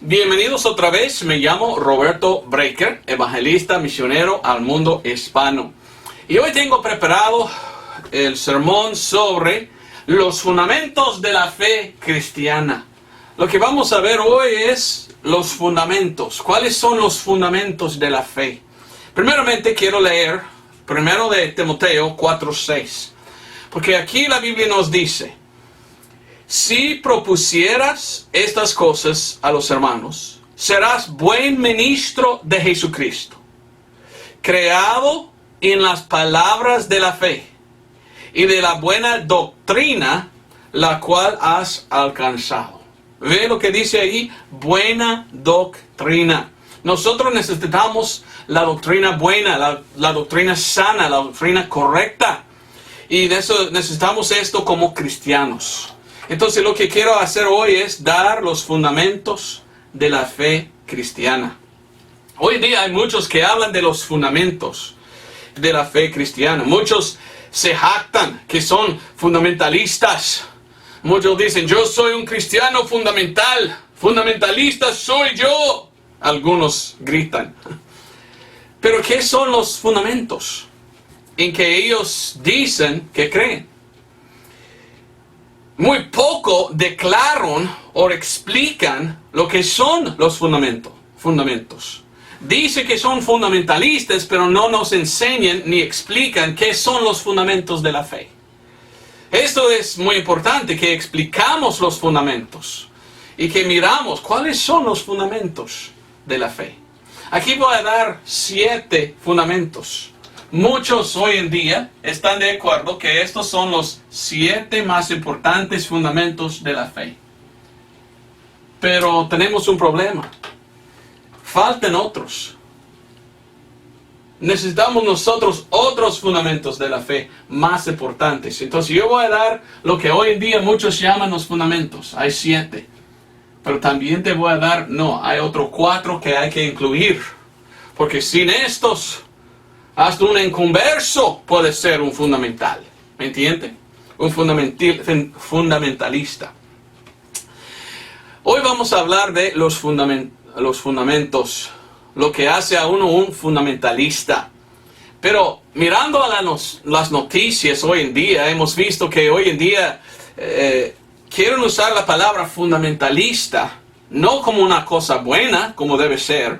Bienvenidos otra vez, me llamo Roberto Breaker, evangelista misionero al mundo hispano. Y hoy tengo preparado el sermón sobre los fundamentos de la fe cristiana. Lo que vamos a ver hoy es los fundamentos. ¿Cuáles son los fundamentos de la fe? Primeramente quiero leer 1 de Timoteo 4:6. Porque aquí la Biblia nos dice: si propusieras estas cosas a los hermanos, serás buen ministro de Jesucristo, creado en las palabras de la fe y de la buena doctrina, la cual has alcanzado. ¿Ve lo que dice ahí? Buena doctrina. Nosotros necesitamos la doctrina buena, la doctrina sana, la doctrina correcta. Y de eso necesitamos esto como cristianos. Entonces lo que quiero hacer hoy es dar los fundamentos de la fe cristiana. Hoy en día hay muchos que hablan de los fundamentos de la fe cristiana. Muchos se jactan que son fundamentalistas. Muchos dicen: yo soy un cristiano fundamental. Fundamentalista soy yo. Algunos gritan. Pero ¿qué son los fundamentos en que ellos dicen que creen? Muy poco declaran o explican lo que son los fundamentos. Dice que son fundamentalistas, pero no nos enseñan ni explican qué son los fundamentos de la fe. Esto es muy importante, que explicamos los fundamentos y que miramos cuáles son los fundamentos de la fe. Aquí voy a dar 7 fundamentos. Muchos hoy en día están de acuerdo que estos son los 7 más importantes fundamentos de la fe. Pero tenemos un problema. Faltan otros. Necesitamos nosotros otros fundamentos de la fe más importantes. Entonces yo voy a dar lo que hoy en día muchos llaman los fundamentos. Hay 7. Pero también te voy a dar, hay otros 4 que hay que incluir. Porque sin estos, hasta un inconverso puede ser un fundamental. ¿Me entiende? Un fundamentalista. Hoy vamos a hablar de los fundamentos. Lo que hace a uno un fundamentalista. Pero mirando a las noticias hoy en día, hemos visto que hoy en día quieren usar la palabra fundamentalista no como una cosa buena, como debe ser,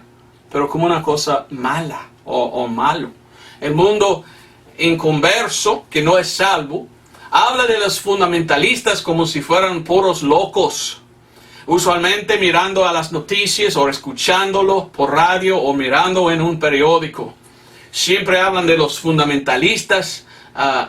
pero como una cosa mala o malo. El mundo inconverso, que no es salvo, habla de los fundamentalistas como si fueran puros locos. Usualmente mirando a las noticias o escuchándolo por radio o mirando en un periódico. Siempre hablan de los fundamentalistas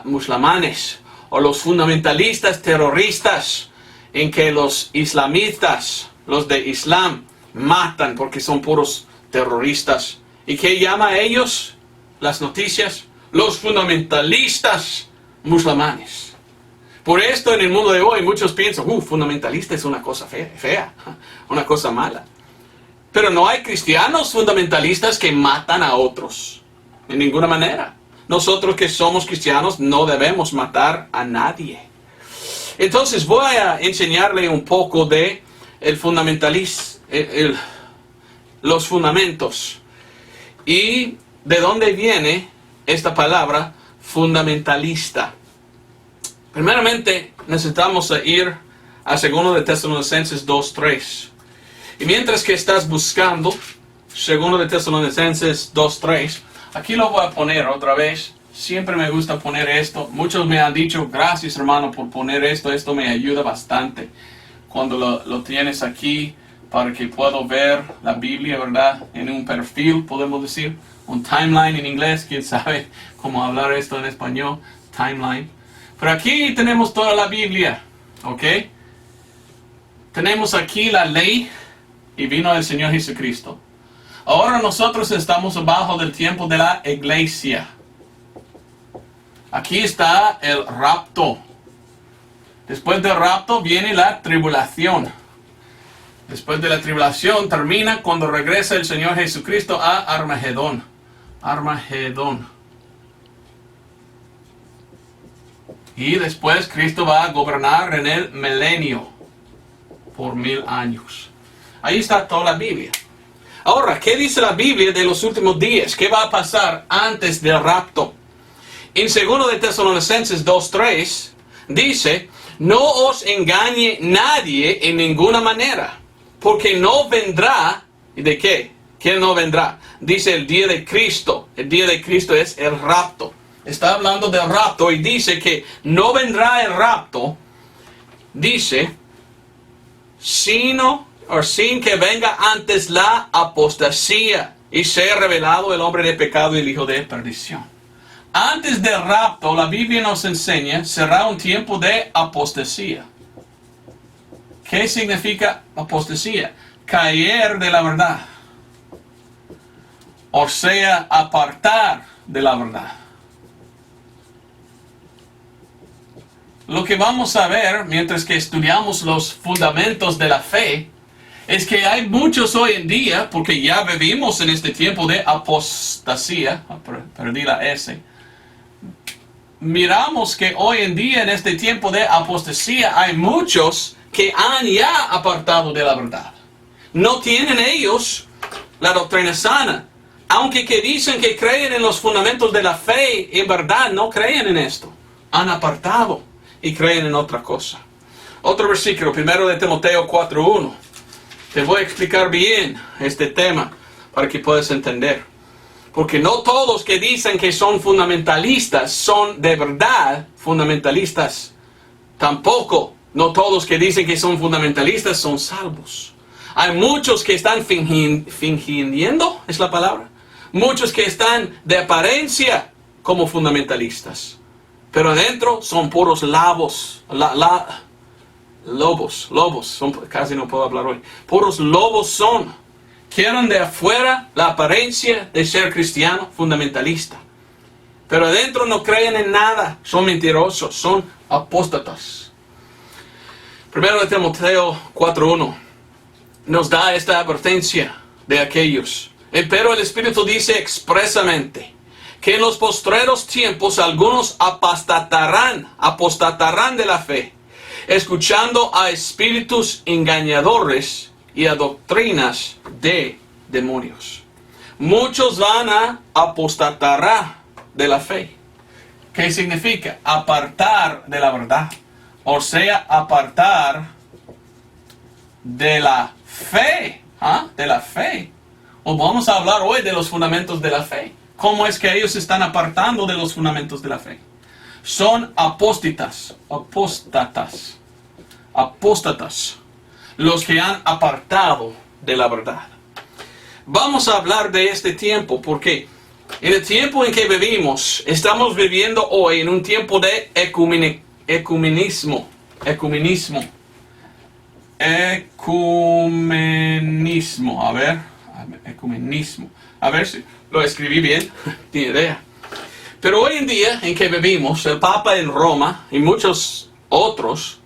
musulmanes o los fundamentalistas terroristas, en que los islamistas, los de Islam, matan porque son puros terroristas. ¿Y qué llama a ellos las noticias? Los fundamentalistas musulmanes. Por esto en el mundo de hoy muchos piensan: fundamentalista es una cosa fea, una cosa mala. Pero no hay cristianos fundamentalistas que matan a otros. En ninguna manera. Nosotros que somos cristianos no debemos matar a nadie. Entonces voy a enseñarle un poco de los fundamentos. Y de dónde viene esta palabra fundamentalista. Primeramente necesitamos ir a 2 de Tesalonicenses 2:3. Y mientras que estás buscando 2 de Tesalonicenses 2:3, aquí lo voy a poner otra vez. Siempre me gusta poner esto. Muchos me han dicho: gracias hermano por poner esto. Esto me ayuda bastante cuando lo tienes aquí, para que puedo ver la Biblia, ¿verdad? En un perfil, podemos decir. Un timeline en inglés. ¿Quién sabe cómo hablar esto en español? Timeline. Pero aquí tenemos toda la Biblia, ¿ok? Tenemos aquí la ley y vino el Señor Jesucristo. Ahora nosotros estamos abajo del tiempo de la iglesia. Aquí está el rapto. Después del rapto viene la tribulación. Después de la tribulación termina cuando regresa el Señor Jesucristo a Armagedón. Y después Cristo va a gobernar en el milenio por 1000 años. Ahí está toda la Biblia. Ahora, ¿qué dice la Biblia de los últimos días? ¿Qué va a pasar antes del rapto? En 2 de Tesalonicenses 2:3 dice, no os engañe nadie en ninguna manera, porque no vendrá, ¿de qué? ¿Quién no vendrá? Dice el día de Cristo. El día de Cristo es el rapto. Está hablando del rapto y dice que no vendrá el rapto, dice, sin que venga antes la apostasía y sea revelado el hombre de pecado y el hijo de perdición. Antes del rapto, la Biblia nos enseña, será un tiempo de apostasía. ¿Qué significa apostasía? Caer de la verdad. O sea, apartar de la verdad. Lo que vamos a ver mientras que estudiamos los fundamentos de la fe es que hay muchos hoy en día, porque ya vivimos en este tiempo de apostasía, perdí la S. Miramos que hoy en día en este tiempo de apostasía hay muchos que han ya apartado de la verdad. No tienen ellos la doctrina sana. Aunque que dicen que creen en los fundamentos de la fe, en verdad no creen en esto. Han apartado y creen en otra cosa. Otro versículo, 1 de Timoteo 4:1. Te voy a explicar bien este tema para que puedas entender. Porque no todos que dicen que son fundamentalistas son de verdad fundamentalistas. Tampoco no todos que dicen que son fundamentalistas son salvos. Hay muchos que están fingiendo, es la palabra. Muchos que están de apariencia como fundamentalistas. Pero adentro son puros lobos. Lobos. Casi no puedo hablar hoy. Puros lobos son. Quieren de afuera la apariencia de ser cristiano fundamentalista. Pero adentro no creen en nada. Son mentirosos. Son apóstatas. 1 de Timoteo 4:1 nos da esta advertencia de aquellos. Pero el Espíritu dice expresamente que en los postreros tiempos algunos apostatarán de la fe, escuchando a espíritus engañadores y a doctrinas de demonios. Muchos van a apostatar de la fe. ¿Qué significa? Apartar de la verdad. O sea, apartar de la fe. De la fe. O vamos a hablar hoy de los fundamentos de la fe. ¿Cómo es que ellos se están apartando de los fundamentos de la fe? Son apóstatas. Los que han apartado de la verdad. Vamos a hablar de este tiempo porque en el tiempo en que vivimos, estamos viviendo hoy en un tiempo de ecumenismo. A ver si lo escribí bien, ni idea. Pero hoy en día en que vivimos, el Papa en Roma y muchos otros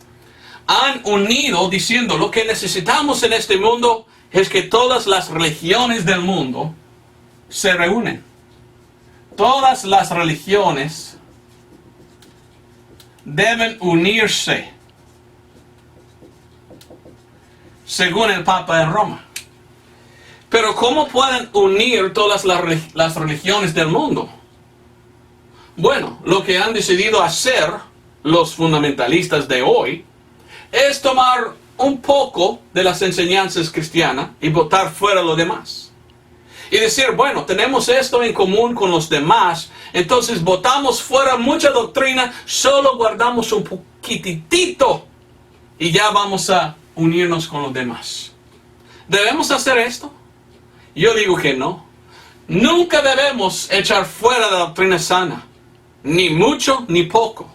han unido diciendo lo que necesitamos en este mundo es que todas las religiones del mundo se reúnen. Todas las religiones deben unirse, según el Papa en Roma. Pero ¿cómo pueden unir todas las religiones del mundo? Bueno, lo que han decidido hacer los fundamentalistas de hoy es tomar un poco de las enseñanzas cristianas y botar fuera lo demás. Y decir, bueno, tenemos esto en común con los demás, entonces botamos fuera mucha doctrina, solo guardamos un poquitito y ya vamos a unirnos con los demás. ¿Debemos hacer esto? Yo digo que no. Nunca debemos echar fuera la doctrina sana, ni mucho ni poco.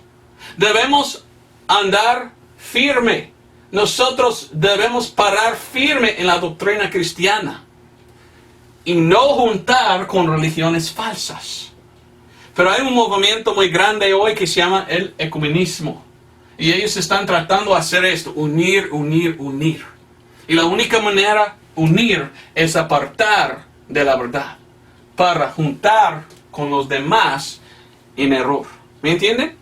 Debemos andar firme. Nosotros debemos parar firme en la doctrina cristiana y no juntar con religiones falsas. Pero hay un movimiento muy grande hoy que se llama el ecumenismo. Y ellos están tratando de hacer esto, unir. Y la única manera de unir es apartar de la verdad para juntar con los demás en error. ¿Me entienden?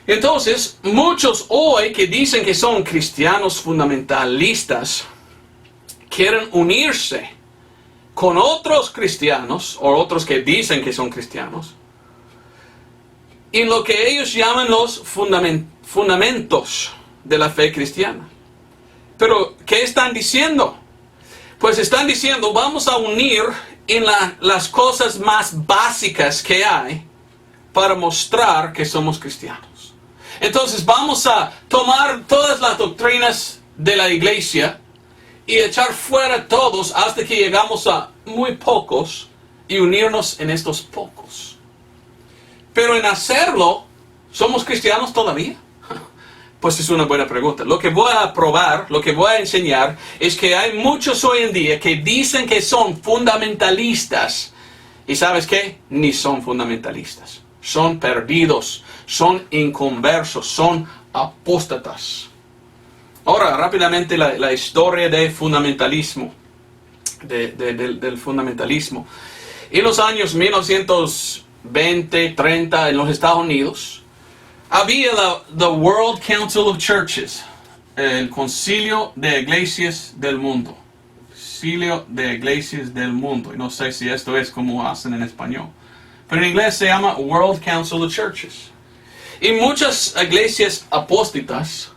Entonces, muchos hoy que dicen que son cristianos fundamentalistas, quieren unirse con otros cristianos, o otros que dicen que son cristianos, en lo que ellos llaman los fundamentos de la fe cristiana. Pero, ¿qué están diciendo? Pues están diciendo, vamos a unir en las cosas más básicas que hay para mostrar que somos cristianos. Entonces vamos a tomar todas las doctrinas de la iglesia y echar fuera todos hasta que llegamos a muy pocos y unirnos en estos pocos. Pero en hacerlo, ¿somos cristianos todavía? Pues es una buena pregunta. Lo que voy a probar, lo que voy a enseñar, es que hay muchos hoy en día que dicen que son fundamentalistas. ¿Y sabes qué? Ni son fundamentalistas. Son perdidos, son inconversos, son apóstatas. Ahora, rápidamente la historia del fundamentalismo. Del fundamentalismo. En los años 1920, 30 en los Estados Unidos, había the World Council of Churches, el Concilio de Iglesias del Mundo. Concilio de Iglesias del Mundo. Y no sé si esto es como hacen en español. Pero en inglés se llama World Council of Churches. Y muchas iglesias apóstatas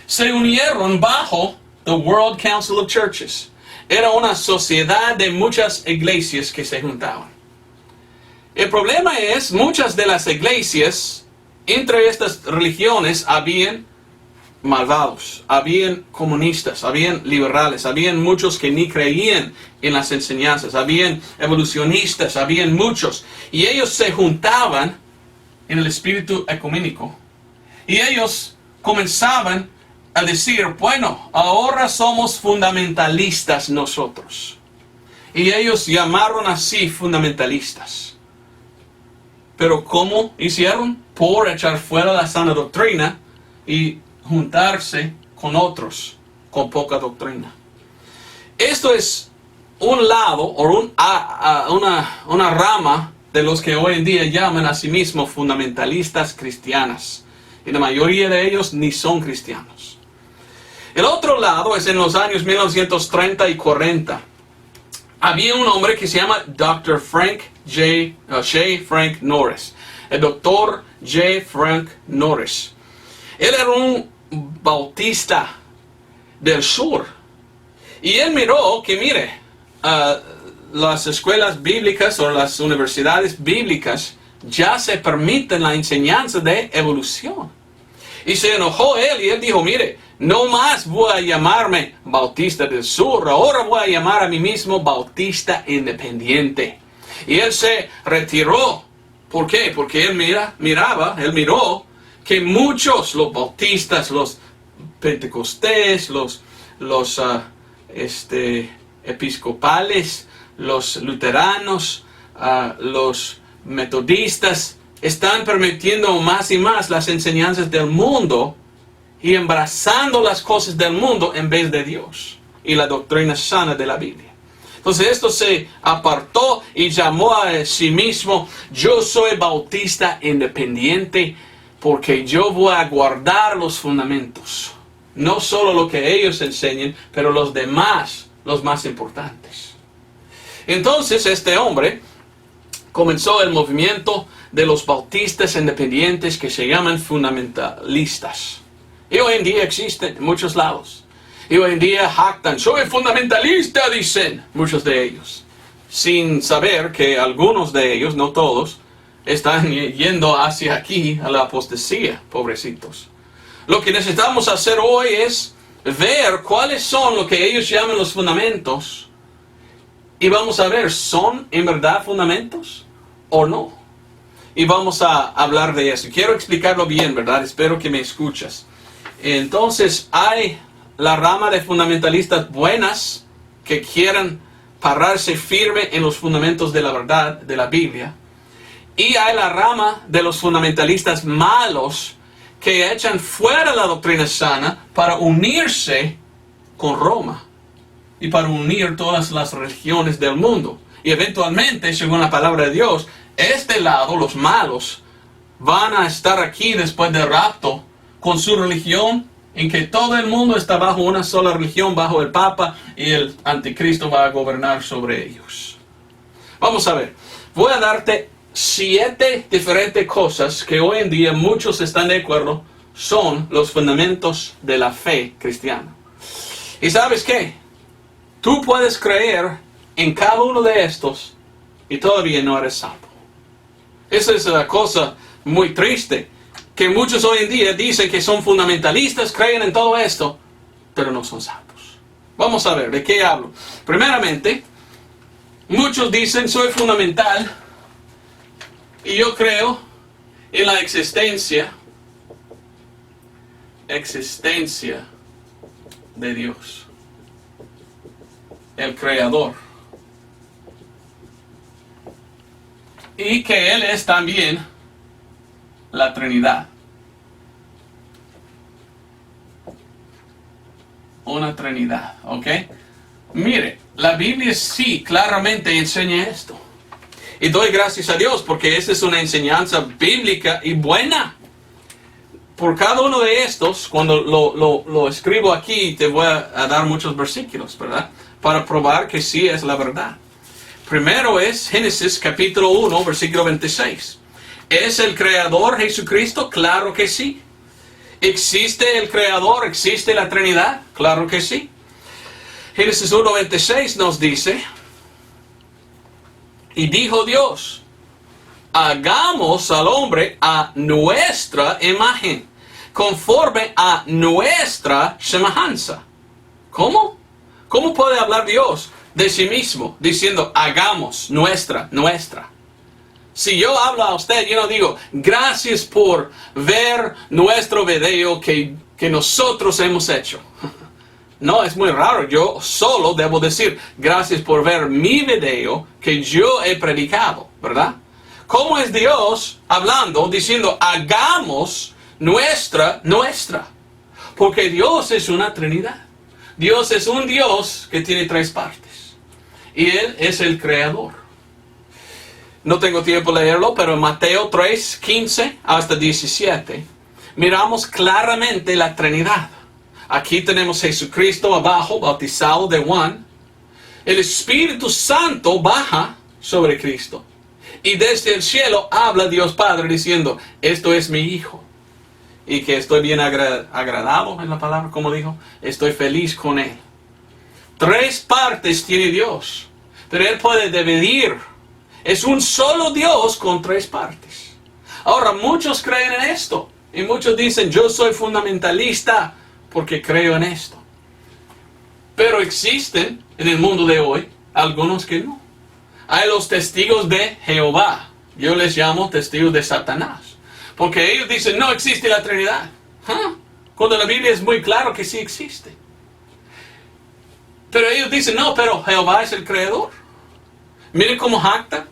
se unieron bajo the World Council of Churches. Era una sociedad de muchas iglesias que se juntaban. El problema es, muchas de las iglesias, entre estas religiones, habían malvados, habían comunistas, habían liberales, habían muchos que ni creían en las enseñanzas, habían evolucionistas, habían muchos. Y ellos se juntaban en el espíritu ecuménico. Y ellos comenzaban a decir, bueno, ahora somos fundamentalistas nosotros. Y ellos llamaron así fundamentalistas. Pero ¿cómo hicieron? Por echar fuera la sana doctrina y juntarse con otros con poca doctrina. Esto es un lado o una rama de los que hoy en día llaman a sí mismos fundamentalistas cristianas. Y la mayoría de ellos ni son cristianos. El otro lado es en los años 1930 y 40. Había un hombre que se llama Dr. J. Frank Norris. El doctor J. Frank Norris. Él era un bautista del sur. Y él miró que, mire, las escuelas bíblicas o las universidades bíblicas ya se permiten la enseñanza de evolución. Y se enojó él y él dijo, mire, no más voy a llamarme Bautista del Sur, ahora voy a llamar a mí mismo Bautista Independiente. Y él se retiró. ¿Por qué? Porque él miró que muchos, los bautistas, los pentecostés, los episcopales, los luteranos, los metodistas, están permitiendo más y más las enseñanzas del mundo y abrazando las cosas del mundo en vez de Dios y la doctrina sana de la Biblia. Entonces esto se apartó y llamó a sí mismo, yo soy bautista independiente porque yo voy a guardar los fundamentos. No solo lo que ellos enseñan, pero los demás, los más importantes. Entonces este hombre comenzó el movimiento de los bautistas independientes que se llaman fundamentalistas. Y hoy en día existen en muchos lados. Y hoy en día jactan, soy fundamentalista, dicen muchos de ellos. Sin saber que algunos de ellos, no todos, están yendo hacia aquí a la apostasía, pobrecitos. Lo que necesitamos hacer hoy es ver cuáles son lo que ellos llaman los fundamentos. Y vamos a ver, ¿son en verdad fundamentos o no? Y vamos a hablar de eso. Quiero explicarlo bien, ¿verdad? Espero que me escuchas. Entonces, hay la rama de fundamentalistas buenas que quieren pararse firme en los fundamentos de la verdad de la Biblia. Y hay la rama de los fundamentalistas malos que echan fuera la doctrina sana para unirse con Roma y para unir todas las religiones del mundo. Y eventualmente, según la palabra de Dios, este lado, los malos, van a estar aquí después del rapto con su religión en que todo el mundo está bajo una sola religión, bajo el Papa, y el anticristo va a gobernar sobre ellos. Vamos a ver, voy a darte 7 diferentes cosas que hoy en día muchos están de acuerdo son los fundamentos de la fe cristiana. ¿Y sabes qué? Tú puedes creer en cada uno de estos y todavía no eres salvo. Esa es la cosa muy triste, que muchos hoy en día dicen que son fundamentalistas, creen en todo esto, pero no son salvos. Vamos a ver, ¿de qué hablo? Primeramente, muchos dicen, soy fundamental, y yo creo en la existencia de Dios, el Creador, y que Él es también la Trinidad. Una Trinidad, ¿ok? Mire, la Biblia sí claramente enseña esto. Y doy gracias a Dios porque esa es una enseñanza bíblica y buena. Por cada uno de estos, cuando lo escribo aquí, te voy a dar muchos versículos, ¿verdad? Para probar que sí es la verdad. Primero es Génesis capítulo 1, versículo 26. ¿Es el Creador Jesucristo? Claro que sí. ¿Existe el Creador? ¿Existe la Trinidad? Claro que sí. Génesis 1, 26 nos dice, y dijo Dios, hagamos al hombre a nuestra imagen, conforme a nuestra semejanza. ¿Cómo? ¿Cómo puede hablar Dios de sí mismo, diciendo, hagamos nuestra? Si yo hablo a usted, yo no digo, gracias por ver nuestro video que nosotros hemos hecho. No, es muy raro. Yo solo debo decir, gracias por ver mi video que yo he predicado, ¿verdad? ¿Cómo es Dios hablando, diciendo, hagamos nuestra? Porque Dios es una Trinidad. Dios es un Dios que tiene 3 partes. Y Él es el Creador. No tengo tiempo de leerlo, pero en Mateo 3, 15 hasta 17, miramos claramente la Trinidad. Aquí tenemos Jesucristo abajo, bautizado de Juan. El Espíritu Santo baja sobre Cristo. Y desde el cielo habla Dios Padre diciendo, esto es mi Hijo. Y que estoy bien agradado en la palabra, como dijo, estoy feliz con Él. 3 partes tiene Dios, pero Él puede dividir. Es un solo Dios con 3 partes. Ahora, muchos creen en esto. Y muchos dicen, yo soy fundamentalista porque creo en esto. Pero existen en el mundo de hoy algunos que no. Hay los testigos de Jehová. Yo les llamo testigos de Satanás. Porque ellos dicen, no existe la Trinidad. Cuando la Biblia es muy claro que sí existe. Pero ellos dicen, no, pero Jehová es el Creador. Miren cómo jacta.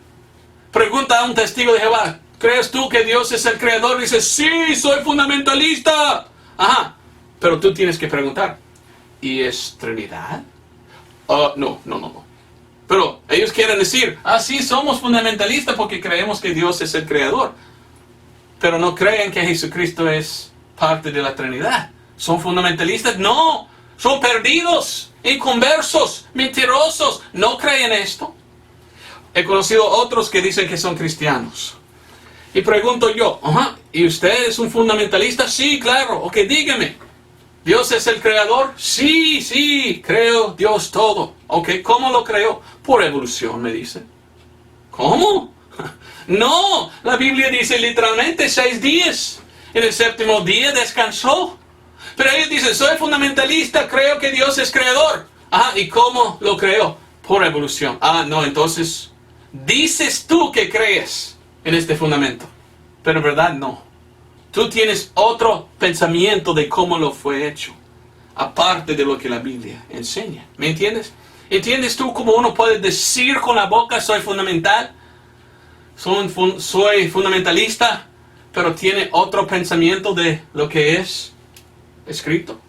Pregunta a un testigo de Jehová, ¿crees tú que Dios es el Creador? Y dice, sí, soy fundamentalista. Ajá, pero tú tienes que preguntar, ¿y es Trinidad? No. Pero ellos quieren decir, sí, somos fundamentalistas porque creemos que Dios es el Creador. Pero no creen que Jesucristo es parte de la Trinidad. ¿Son fundamentalistas? No, son perdidos, inconversos, mentirosos. No creen esto. He conocido otros que dicen que son cristianos. Y pregunto yo, ¿y usted es un fundamentalista? Sí, claro. Ok, dígame. ¿Dios es el Creador? Sí, creo Dios todo. Ok, ¿cómo lo creó? Por evolución, me dice. ¿Cómo? No, la Biblia dice literalmente 6 días. En el 7º día descansó. Pero ellos dicen, soy fundamentalista, creo que Dios es creador. ¿Y cómo lo creó? Por evolución. No, entonces, dices tú que crees en este fundamento. Pero en verdad no. Tú tienes otro pensamiento de cómo lo fue hecho. Aparte de lo que la Biblia enseña. ¿Me entiendes? ¿Entiendes tú cómo uno puede decir con la boca, soy fundamental? Soy fundamentalista, pero tiene otro pensamiento de lo que es escrito.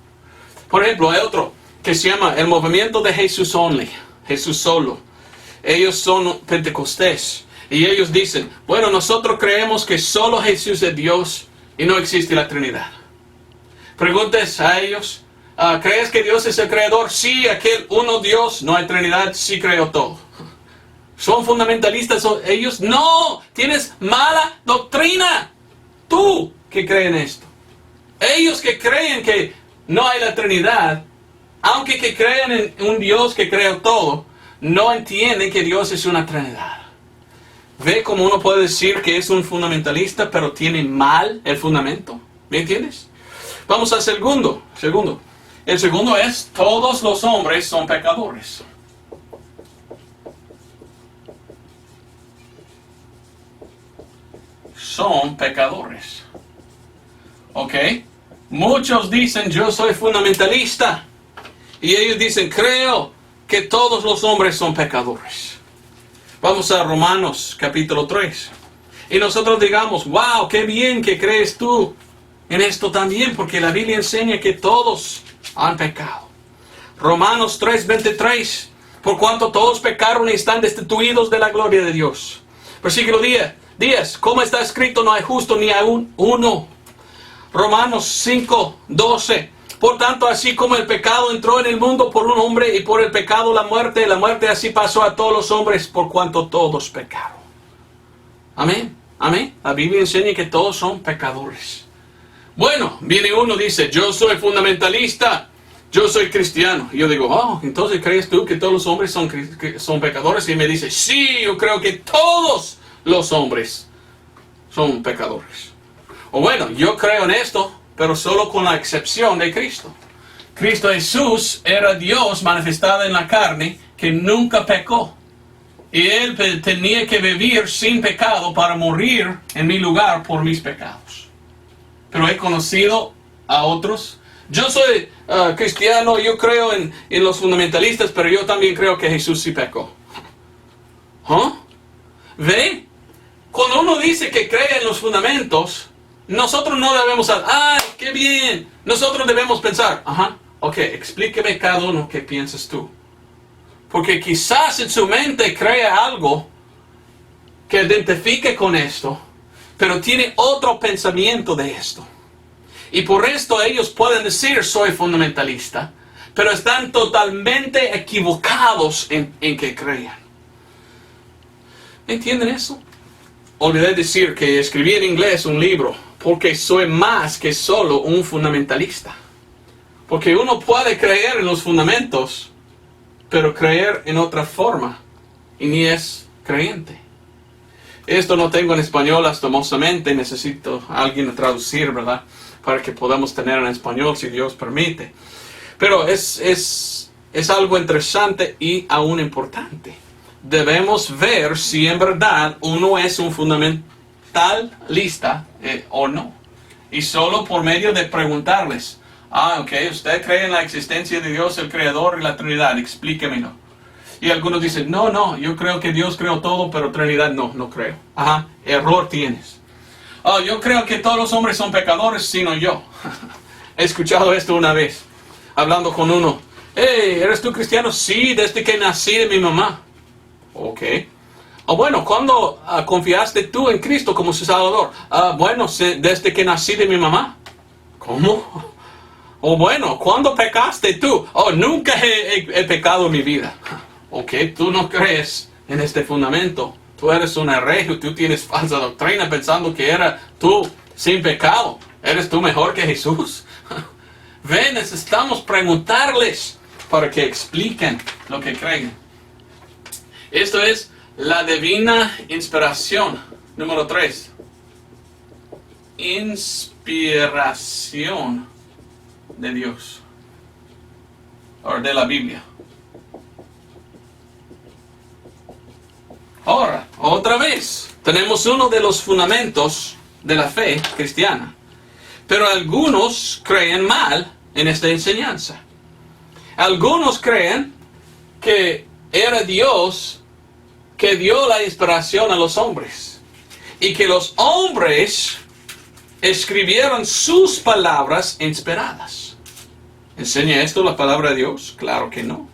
Por ejemplo, hay otro que se llama el movimiento de Jesús Only, Jesús solo. Ellos son pentecostés y ellos dicen, nosotros creemos que solo Jesús es Dios y no existe la Trinidad. Preguntes a ellos, ¿crees que Dios es el creador? Sí, aquel uno Dios, no hay Trinidad, sí creo todo. ¿Son fundamentalistas ellos? No, tienes mala doctrina. Tú que creen esto. Ellos que creen que no hay la Trinidad, aunque que crean en un Dios que creó todo, no entienden que Dios es una Trinidad. ¿Ve cómo uno puede decir que es un fundamentalista, pero tiene mal el fundamento? ¿Me entiendes? Vamos al segundo. El segundo es, todos los hombres son pecadores. Son pecadores. ¿Ok? Muchos dicen, yo soy fundamentalista. Y ellos dicen, creo que todos los hombres son pecadores. Vamos a Romanos capítulo 3. Y nosotros digamos, wow, qué bien que crees tú en esto también, porque la Biblia enseña que todos han pecado. Romanos 3:23. Por cuanto todos pecaron y están destituidos de la gloria de Dios. Versículo 10. Como está escrito, no hay justo ni aún uno. Romanos 5:12. Por tanto, así como el pecado entró en el mundo por un hombre y por el pecado la muerte así pasó a todos los hombres por cuanto todos pecaron. Amén. Amén. La Biblia enseña que todos son pecadores. Bueno, viene uno y dice, yo soy fundamentalista, yo soy cristiano. Y yo digo, entonces ¿crees tú que todos los hombres son pecadores? Y me dice, sí, yo creo que todos los hombres son pecadores. O bueno, yo creo en esto, pero solo con la excepción de Cristo. Cristo Jesús era Dios manifestado en la carne que nunca pecó. Y Él tenía que vivir sin pecado para morir en mi lugar por mis pecados. Pero he conocido a otros. Yo soy cristiano, yo creo en los fundamentalistas, pero yo también creo que Jesús sí pecó. ¿Ve? Cuando uno dice que cree en los fundamentos, nosotros no debemos, ¡ay, qué bien! Nosotros debemos pensar, ok, explíqueme cada uno qué piensas tú. Porque quizás en su mente crea algo que identifique con esto, pero tiene otro pensamiento de esto. Y por esto ellos pueden decir, soy fundamentalista, pero están totalmente equivocados en que crean. ¿Entienden eso? Olvidé decir que escribí en inglés un libro, porque soy más que solo un fundamentalista. Porque uno puede creer en los fundamentos, pero creer en otra forma, y ni es creyente. Esto no tengo en español lastimosamente, necesito a alguien traducir, ¿verdad? Para que podamos tener en español, si Dios permite. Pero es algo interesante y aún importante. Debemos ver si en verdad uno es un fundamentalista o no. Y solo por medio de preguntarles, ok, ¿usted cree en la existencia de Dios, el Creador y la Trinidad? Explíquemelo. Y algunos dicen, no, yo creo que Dios creó todo, pero Trinidad no creo. Error tienes. Yo creo que todos los hombres son pecadores, sino yo. He escuchado esto una vez, hablando con uno. Hey, ¿eres tú cristiano? Sí, desde que nací de mi mamá. Ok. Bueno, ¿cuándo confiaste tú en Cristo como su Salvador? Bueno, desde que nací de mi mamá. ¿Cómo? Bueno, ¿cuándo pecaste tú? Nunca he pecado en mi vida. Ok, tú no crees en este fundamento. Tú eres un herejía, tú tienes falsa doctrina pensando que era tú sin pecado. ¿Eres tú mejor que Jesús? Ven, necesitamos preguntarles para que expliquen lo que creen. Esto es la divina inspiración. Número 3. Inspiración de Dios. O de la Biblia. Ahora, otra vez, tenemos uno de los fundamentos de la fe cristiana. Pero algunos creen mal en esta enseñanza. Algunos creen que era Dios que dio la inspiración a los hombres. Y que los hombres escribieron sus palabras inspiradas. ¿Enseña esto la palabra de Dios? Claro que no.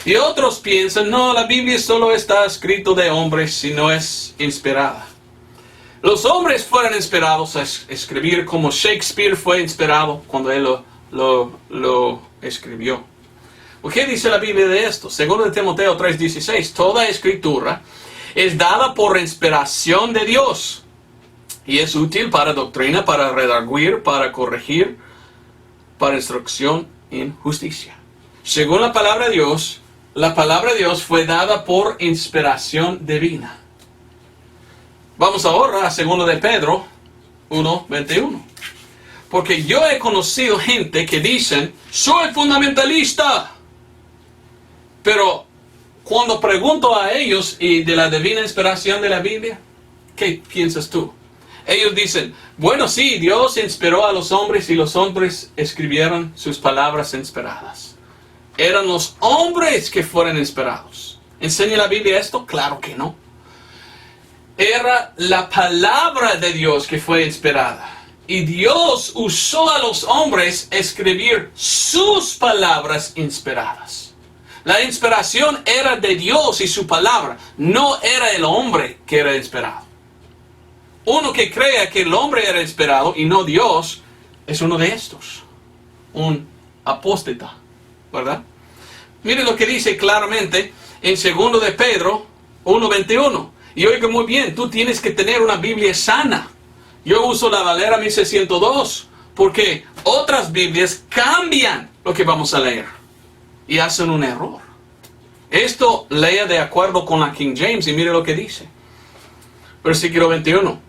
Y otros piensan, no, la Biblia solo está escrito de hombres y no es inspirada. los hombres fueran inspirados a escribir como Shakespeare fue inspirado cuando él lo escribió. ¿Qué dice la Biblia de esto? Segundo de Timoteo 3:16, toda escritura es dada por inspiración de Dios y es útil para doctrina, para redarguir, para corregir, para instrucción en justicia. Según la palabra de Dios fue dada por inspiración divina. Vamos ahora a 2 de Pedro 1:21. Porque yo he conocido gente que dicen, soy fundamentalista. Pero cuando pregunto a ellos y de la divina inspiración de la Biblia, ¿qué piensas tú? Ellos dicen, bueno, sí, Dios inspiró a los hombres y los hombres escribieron sus palabras inspiradas. ¿Eran los hombres que fueron inspirados? ¿Enseña la Biblia esto? Claro que no. Era la palabra de Dios que fue inspirada. Y Dios usó a los hombres a escribir sus palabras inspiradas. La inspiración era de Dios y su palabra, no era el hombre que era inspirado. Uno que crea que el hombre era inspirado y no Dios, es uno de estos. Un apóstata, ¿verdad? Mire lo que dice claramente en 2 de Pedro 1:21. Y oiga muy bien, tú tienes que tener una Biblia sana. Yo uso la Valera 1602 porque otras Biblias cambian lo que vamos a leer y hacen un error. Esto lea de acuerdo con la King James y mire lo que dice. Versículo 21.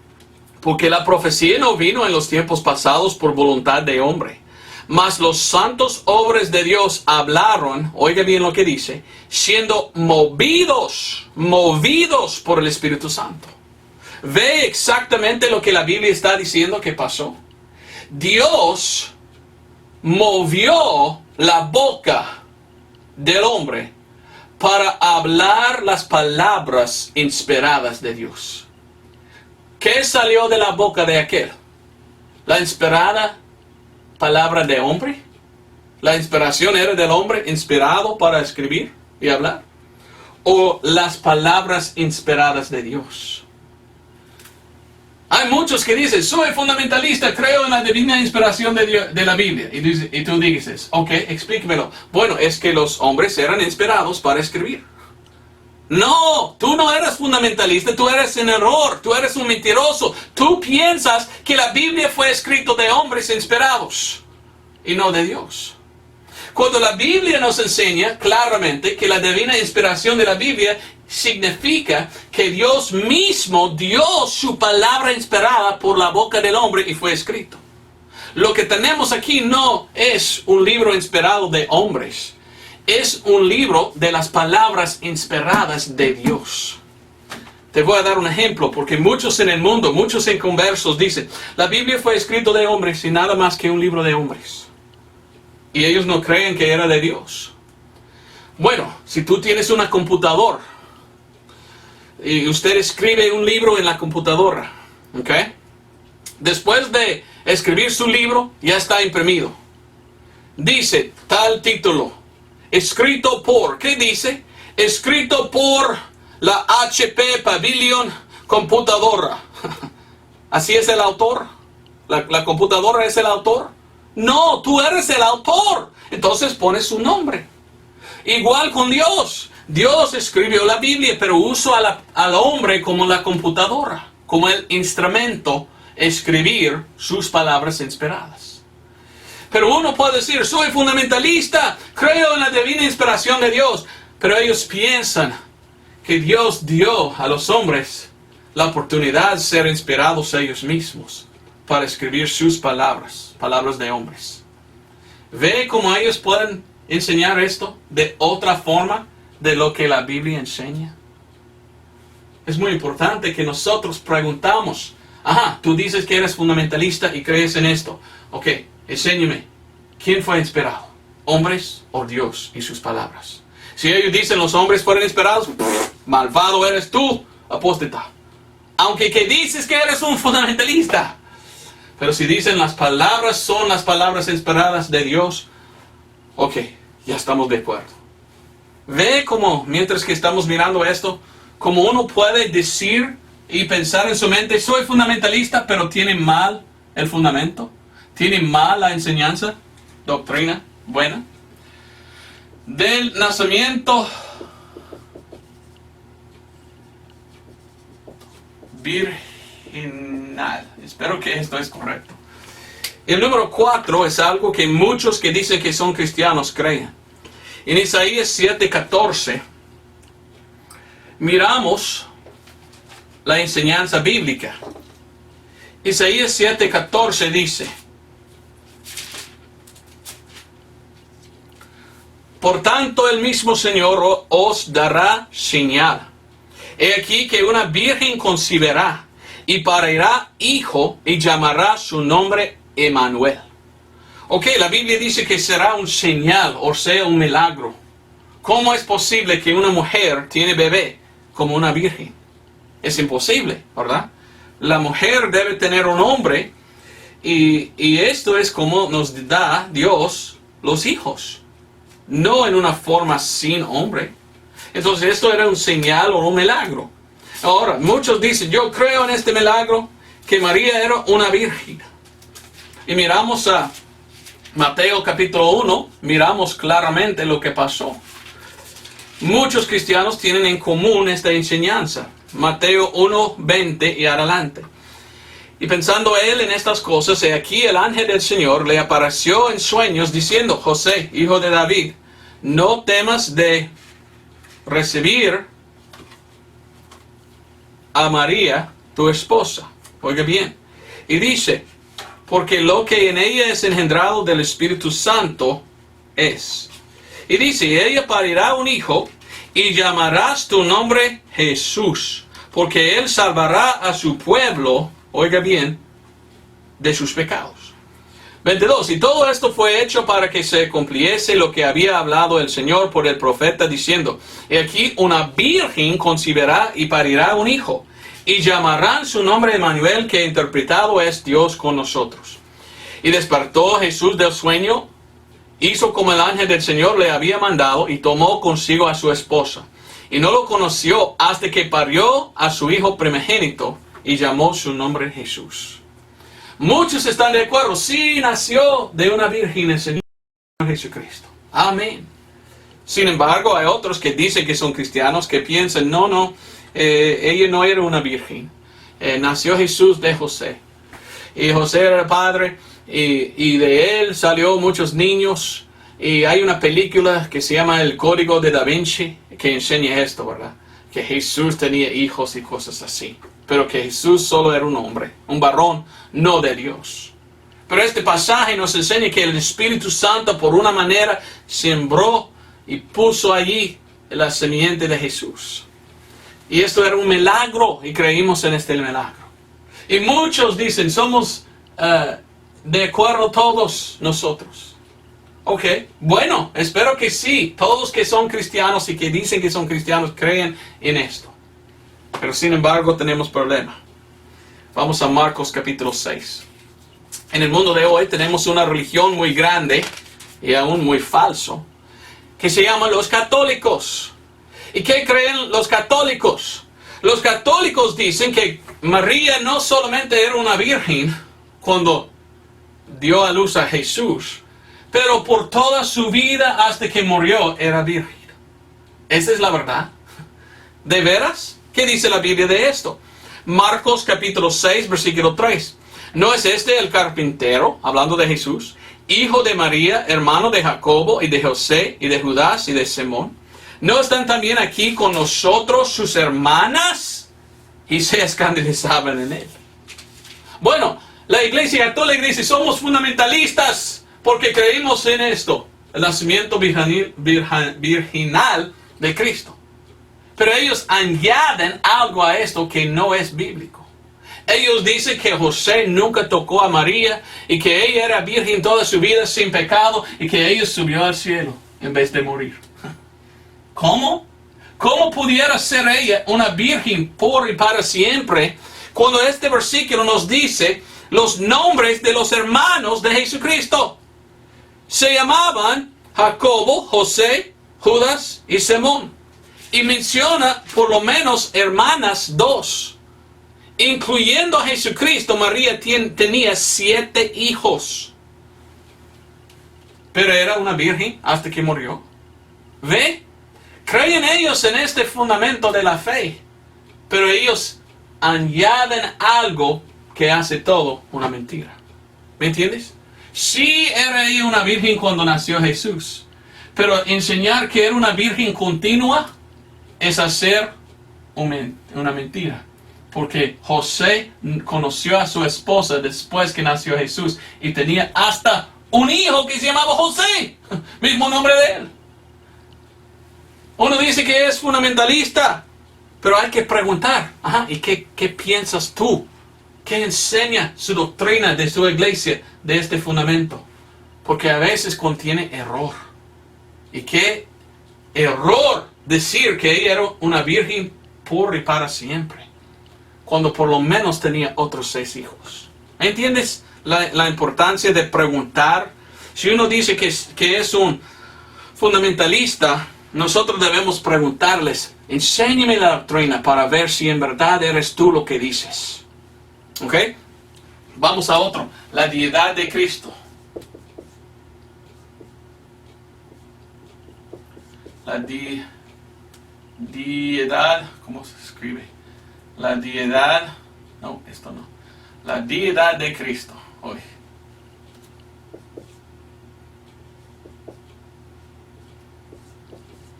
Porque la profecía no vino en los tiempos pasados por voluntad de hombre, mas los santos hombres de Dios hablaron, oiga bien lo que dice, siendo movidos por el Espíritu Santo. Ve exactamente lo que la Biblia está diciendo que pasó. Dios movió la boca del hombre para hablar las palabras inspiradas de Dios. ¿Qué salió de la boca de aquel? ¿La inspirada palabra de hombre? ¿La inspiración era del hombre inspirado para escribir y hablar? ¿O las palabras inspiradas de Dios? Hay muchos que dicen, soy fundamentalista, creo en la divina inspiración de la Biblia. Y tú dices, ok, explíquemelo. Bueno, es que los hombres eran inspirados para escribir. No, tú no eres fundamentalista, tú eres un error, tú eres un mentiroso. Tú piensas que la Biblia fue escrita de hombres inspirados y no de Dios. Cuando la Biblia nos enseña claramente que la divina inspiración de la Biblia significa que Dios mismo dio su palabra inspirada por la boca del hombre y fue escrito. Lo que tenemos aquí no es un libro inspirado de hombres, es un libro de las palabras inspiradas de Dios. Te voy a dar un ejemplo, porque muchos en el mundo, muchos inconversos dicen, la Biblia fue escrita de hombres y nada más que un libro de hombres. Y ellos no creen que era de Dios. Bueno, si tú tienes una computadora y usted escribe un libro en la computadora, ¿ok? Después de escribir su libro, ya está imprimido. Dice tal título, escrito por, ¿qué dice? Escrito por la HP Pavilion computadora. ¿Así es el autor? ¿La computadora es el autor? No, tú eres el autor. Entonces pones su nombre. Igual con Dios. Dios escribió la Biblia, pero usó al hombre como la computadora, como el instrumento, escribir sus palabras inspiradas. Pero uno puede decir, soy fundamentalista, creo en la divina inspiración de Dios. Pero ellos piensan que Dios dio a los hombres la oportunidad de ser inspirados ellos mismos para escribir sus palabras de hombres. ¿Ve cómo ellos pueden enseñar esto de otra forma de lo que la Biblia enseña? Es muy importante que nosotros preguntamos, tú dices que eres fundamentalista y crees en esto. Ok, enséñame, ¿quién fue inspirado? ¿Hombres o Dios y sus palabras? Si ellos dicen los hombres fueron inspirados, malvado eres tú, apóstata. Aunque que dices que eres un fundamentalista. Pero si dicen las palabras son las palabras inspiradas de Dios, ok, ya estamos de acuerdo. Ve cómo, mientras que estamos mirando esto, cómo uno puede decir y pensar en su mente, soy fundamentalista, pero tiene mal el fundamento, tiene mal la enseñanza, doctrina buena. Del nacimiento virginal. Espero que esto es correcto. El número 4 es algo que muchos que dicen que son cristianos creen. En Isaías 7:14 miramos la enseñanza bíblica. Isaías 7:14 dice: por tanto el mismo Señor os dará señal. He aquí que una virgen concebirá y parirá hijo y llamará su nombre Emmanuel. Ok, la Biblia dice que será un señal, o sea, un milagro. ¿Cómo es posible que una mujer tiene bebé como una virgen? Es imposible, ¿verdad? La mujer debe tener un hombre y esto es como nos da Dios los hijos. No en una forma sin hombre. Entonces esto era un señal o un milagro. Ahora, muchos dicen, yo creo en este milagro, que María era una virgen. Y miramos a Mateo capítulo 1, miramos claramente lo que pasó. Muchos cristianos tienen en común esta enseñanza. Mateo 1:20 y adelante. Y pensando él en estas cosas, he aquí el ángel del Señor le apareció en sueños diciendo: José, hijo de David, no temas de recibir a María, tu esposa. Oiga bien. Y dice: porque lo que en ella es engendrado del Espíritu Santo es. Y dice: ella parirá un hijo y llamarás tu nombre Jesús, porque él salvará a su pueblo, oiga bien, de sus pecados. 22. Y todo esto fue hecho para que se cumpliese lo que había hablado el Señor por el profeta, diciendo: he aquí una virgen concebirá y parirá un hijo, y llamarán su nombre Emmanuel, que interpretado es Dios con nosotros. Y despertó Jesús del sueño, hizo como el ángel del Señor le había mandado, y tomó consigo a su esposa. Y no lo conoció hasta que parió a su hijo primogénito, y llamó su nombre Jesús. Muchos están de acuerdo, sí, nació de una virgen el Señor Jesucristo. Amén. Sin embargo, hay otros que dicen que son cristianos, que piensan, no, ella no era una virgen. Nació Jesús de José. Y José era el padre, y de él salió muchos niños. Y hay una película que se llama El Código de Da Vinci, que enseña esto, ¿verdad? Que Jesús tenía hijos y cosas así. Pero que Jesús solo era un hombre, un varón, no de Dios. Pero este pasaje nos enseña que el Espíritu Santo por una manera sembró y puso allí la simiente de Jesús. Y esto era un milagro y creímos en este milagro. Y muchos dicen, somos de acuerdo todos nosotros. Ok, bueno, espero que sí, todos que son cristianos y que dicen que son cristianos creen en esto. Pero sin embargo tenemos problema. Vamos a Marcos capítulo 6. En el mundo de hoy tenemos una religión muy grande y aún muy falso, que se llama los católicos. ¿Y qué creen los católicos? Los católicos dicen que María no solamente era una virgen cuando dio a luz a Jesús, pero por toda su vida hasta que murió era virgen. ¿Esa es la verdad? ¿De veras? ¿Qué dice la Biblia de esto? Marcos capítulo 6, versículo 3. ¿No es este el carpintero, hablando de Jesús, hijo de María, hermano de Jacobo y de José y de Judas y de Simón? ¿No están también aquí con nosotros sus hermanas? Y se escandalizaban en él. Bueno, la Iglesia Católica dice, somos fundamentalistas porque creímos en esto, el nacimiento virginal de Cristo. Pero ellos añaden algo a esto que no es bíblico. Ellos dicen que José nunca tocó a María y que ella era virgen toda su vida sin pecado y que ella subió al cielo en vez de morir. ¿Cómo? ¿Cómo pudiera ser ella una virgen por y para siempre cuando este versículo nos dice los nombres de los hermanos de Jesucristo? Se llamaban Jacobo, José, Judas y Simón. Y menciona por lo menos hermanas 2. incluyendo a Jesucristo, María tenía 7 hijos. Pero era una virgen hasta que murió. ¿Ve? Creen ellos en este fundamento de la fe, pero ellos añaden algo que hace todo una mentira. ¿Me entiendes? Sí era ella una virgen cuando nació Jesús, pero enseñar que era una virgen continua es hacer una mentira. Porque José conoció a su esposa después que nació Jesús y tenía hasta un hijo que se llamaba José, mismo nombre de él. Uno dice que es fundamentalista, pero hay que preguntar, ¿y qué piensas tú? ¿Qué enseña su doctrina de su iglesia de este fundamento? Porque a veces contiene error. ¿Y qué error decir que ella era una virgen pura y para siempre, cuando por lo menos tenía otros 6 hijos? ¿Entiendes la importancia de preguntar? Si uno dice que es un fundamentalista, nosotros debemos preguntarles, enséñame la doctrina para ver si en verdad eres tú lo que dices. ¿Ok? Vamos a otro. La deidad de Cristo. La deidad, ¿cómo se escribe? La deidad, no, esto no. La deidad de Cristo. Hoy.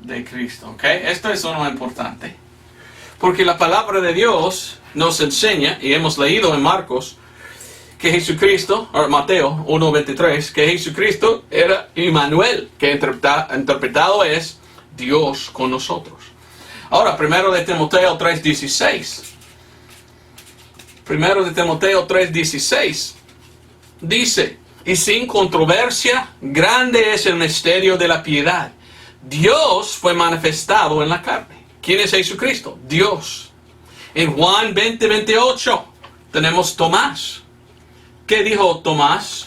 De Cristo, ¿ok? Esto es uno importante. Porque la palabra de Dios nos enseña, y hemos leído en Marcos, que Jesucristo, o Mateo 1:23, que Jesucristo era Emmanuel, que interpretado es Dios con nosotros. Ahora, 1 de Timoteo 3:16. 1 de Timoteo 3:16 dice, y sin controversia, grande es el misterio de la piedad. Dios fue manifestado en la carne. ¿Quién es Jesucristo? Dios. En Juan 20:28 tenemos Tomás. ¿Qué dijo Tomás?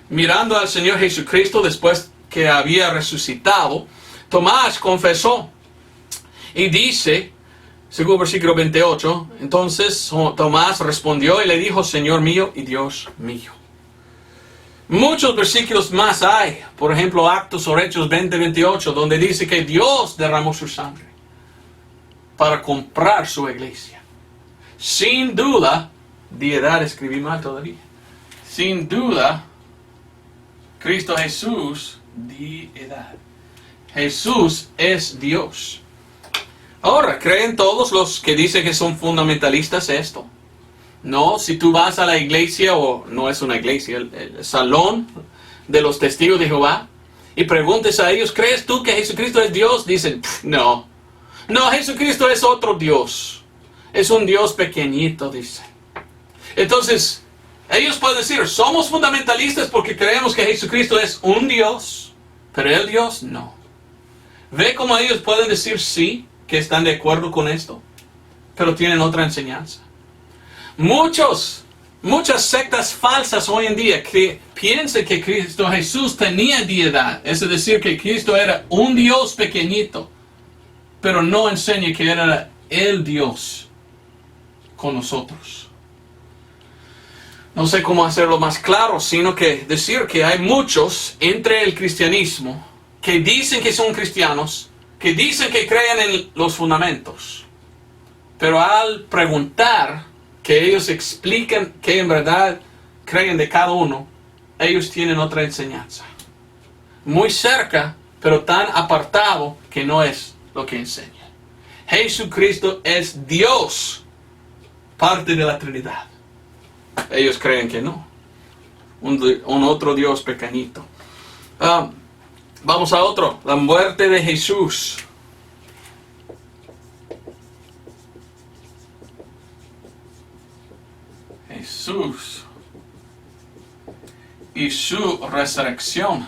Mirando al Señor Jesucristo después que había resucitado, Tomás confesó y dice, según versículo 28, entonces Tomás respondió y le dijo, Señor mío y Dios mío. Muchos versículos más hay, por ejemplo, Actos o Hechos 20:28, donde dice que Dios derramó su sangre para comprar su iglesia. Sin duda, deidad escribí mal todavía. Sin duda, Cristo Jesús, deidad. Jesús es Dios. Ahora, ¿creen todos los que dicen que son fundamentalistas esto? No, si tú vas a la iglesia, o no es una iglesia, el salón de los testigos de Jehová, y preguntes a ellos, ¿crees tú que Jesucristo es Dios? Dicen, no. No, Jesucristo es otro Dios. Es un Dios pequeñito, dicen. Entonces, ellos pueden decir, somos fundamentalistas porque creemos que Jesucristo es un Dios, pero el Dios no. ¿Ve cómo ellos pueden decir sí, que están de acuerdo con esto, pero tienen otra enseñanza? Muchas sectas falsas hoy en día que piensan que Cristo Jesús tenía deidad, es decir, que Cristo era un Dios pequeñito, pero no enseña que era el Dios con nosotros. No sé cómo hacerlo más claro, sino que decir que hay muchos entre el cristianismo que dicen que son cristianos, que dicen que creen en los fundamentos, pero al preguntar que ellos explican que en verdad creen de cada uno, ellos tienen otra enseñanza. Muy cerca, pero tan apartado que no es lo que enseña. Jesucristo es Dios, parte de la Trinidad. Ellos creen que no. Un otro Dios pequeñito. Vamos a otro. La muerte de Jesús. Jesús y su resurrección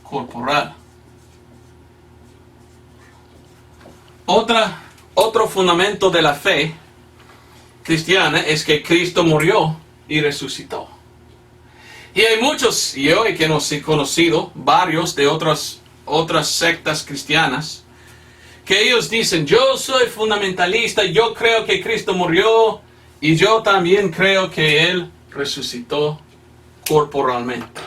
corporal. Otro fundamento de la fe cristiana es que Cristo murió y resucitó. Y hay muchos, y hoy que nos he conocido, varios de otras sectas cristianas, que ellos dicen, yo soy fundamentalista, yo creo que Cristo murió y yo también creo que Él resucitó corporalmente.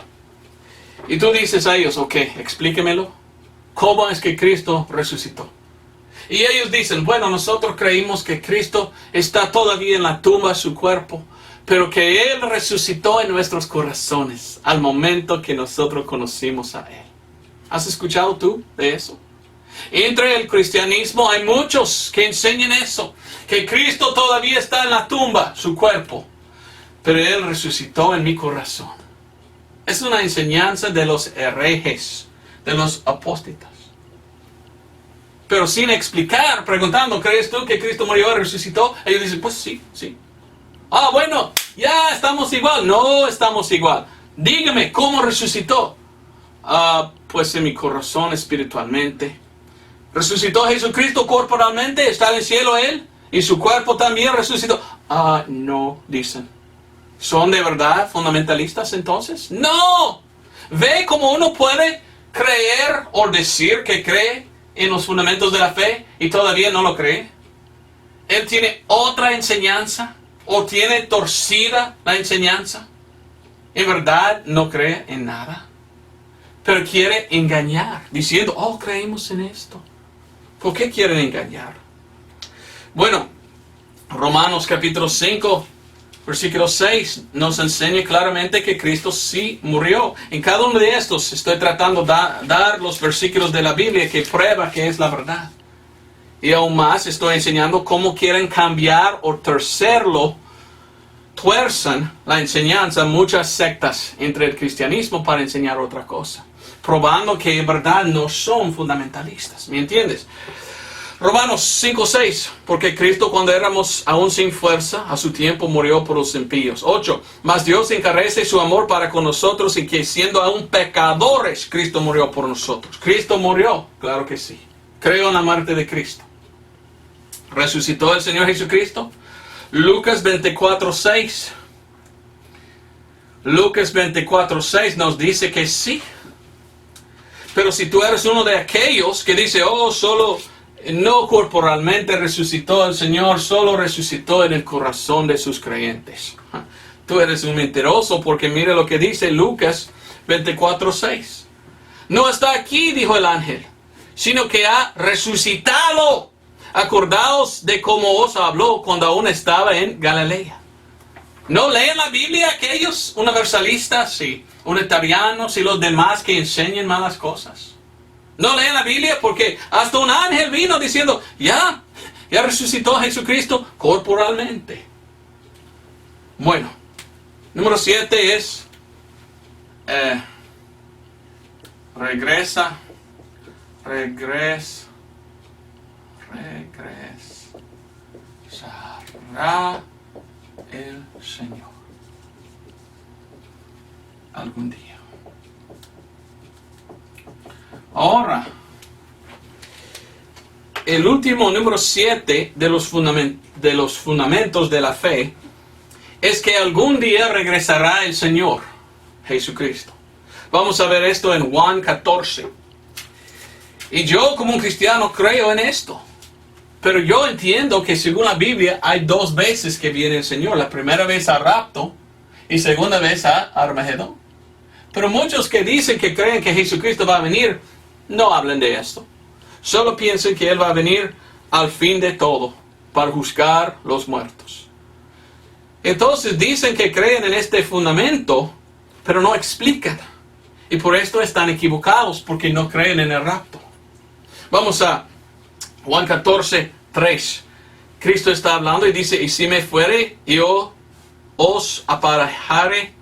Y tú dices a ellos, ok, explíquemelo. ¿Cómo es que Cristo resucitó? Y ellos dicen, bueno, nosotros creímos que Cristo está todavía en la tumba, su cuerpo, pero que Él resucitó en nuestros corazones al momento que nosotros conocimos a Él. ¿Has escuchado tú de eso? Entre el cristianismo hay muchos que enseñan eso, que Cristo todavía está en la tumba, su cuerpo, pero Él resucitó en mi corazón. Es una enseñanza de los herejes, de los apóstatas. Pero sin explicar, preguntando, ¿crees tú que Cristo murió y resucitó? Ellos dicen, pues sí, sí. Ah, bueno, ya estamos igual. No estamos igual. Dígame, ¿cómo resucitó? Pues en mi corazón espiritualmente. ¿Resucitó Jesucristo corporalmente? ¿Está en el cielo Él? ¿Y su cuerpo también resucitó? No, dicen. ¿Son de verdad fundamentalistas entonces? ¡No! ¿Ve cómo uno puede creer o decir que cree en los fundamentos de la fe y todavía no lo cree? Él tiene otra enseñanza o tiene torcida la enseñanza. En verdad no cree en nada, pero quiere engañar, diciendo, oh, creemos en esto. ¿Por qué quieren engañar? Bueno, Romanos capítulo 5, versículo 6 nos enseña claramente que Cristo sí murió. En cada uno de estos estoy tratando de dar los versículos de la Biblia que prueba que es la verdad. Y aún más estoy enseñando cómo quieren cambiar o tuerzan la enseñanza muchas sectas entre el cristianismo para enseñar otra cosa, probando que en verdad no son fundamentalistas. ¿Me entiendes? Romanos 5:6, porque Cristo cuando éramos aún sin fuerza, a su tiempo murió por los impíos. 8, mas Dios encarece su amor para con nosotros y que siendo aún pecadores, Cristo murió por nosotros. ¿Cristo murió? Claro que sí. Creo en la muerte de Cristo. ¿Resucitó el Señor Jesucristo? Lucas 24:6. Lucas 24:6 nos dice que sí. Pero si tú eres uno de aquellos que dice, oh, solo no corporalmente resucitó el Señor, solo resucitó en el corazón de sus creyentes. Tú eres un mentiroso porque mire lo que dice Lucas 24:6. No está aquí, dijo el ángel, sino que ha resucitado. Acordaos de cómo os habló cuando aún estaba en Galilea. ¿No leen la Biblia aquellos universalistas y unitarianos y los demás que enseñan malas cosas? No leen la Biblia porque hasta un ángel vino diciendo, ya resucitó Jesucristo corporalmente. Bueno, número 7 es, regresará el Señor algún día. Ahora, el último número 7 de los fundamentos de la fe es que algún día regresará el Señor Jesucristo. Vamos a ver esto en Juan 14. Y yo como un cristiano creo en esto. Pero yo entiendo que según la Biblia hay 2 veces que viene el Señor. La primera vez a rapto y segunda vez a Armagedón. Pero muchos que dicen que creen que Jesucristo va a venir, no hablan de esto. Solo piensan que Él va a venir al fin de todo, para juzgar los muertos. Entonces dicen que creen en este fundamento, pero no explican. Y por esto están equivocados, porque no creen en el rapto. Vamos a Juan 14:3. Cristo está hablando y dice, y si me fuere, yo os aparejare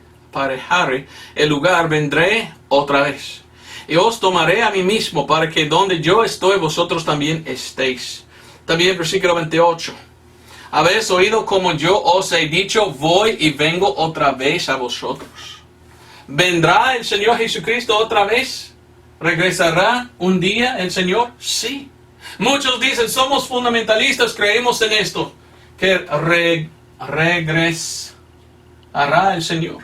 el lugar, vendré otra vez. Y os tomaré a mí mismo, para que donde yo estoy, vosotros también estéis. También versículo 28. Habéis oído como yo os he dicho, voy y vengo otra vez a vosotros. ¿Vendrá el Señor Jesucristo otra vez? ¿Regresará un día el Señor? Sí. Muchos dicen, somos fundamentalistas, creemos en esto, que regresará el Señor.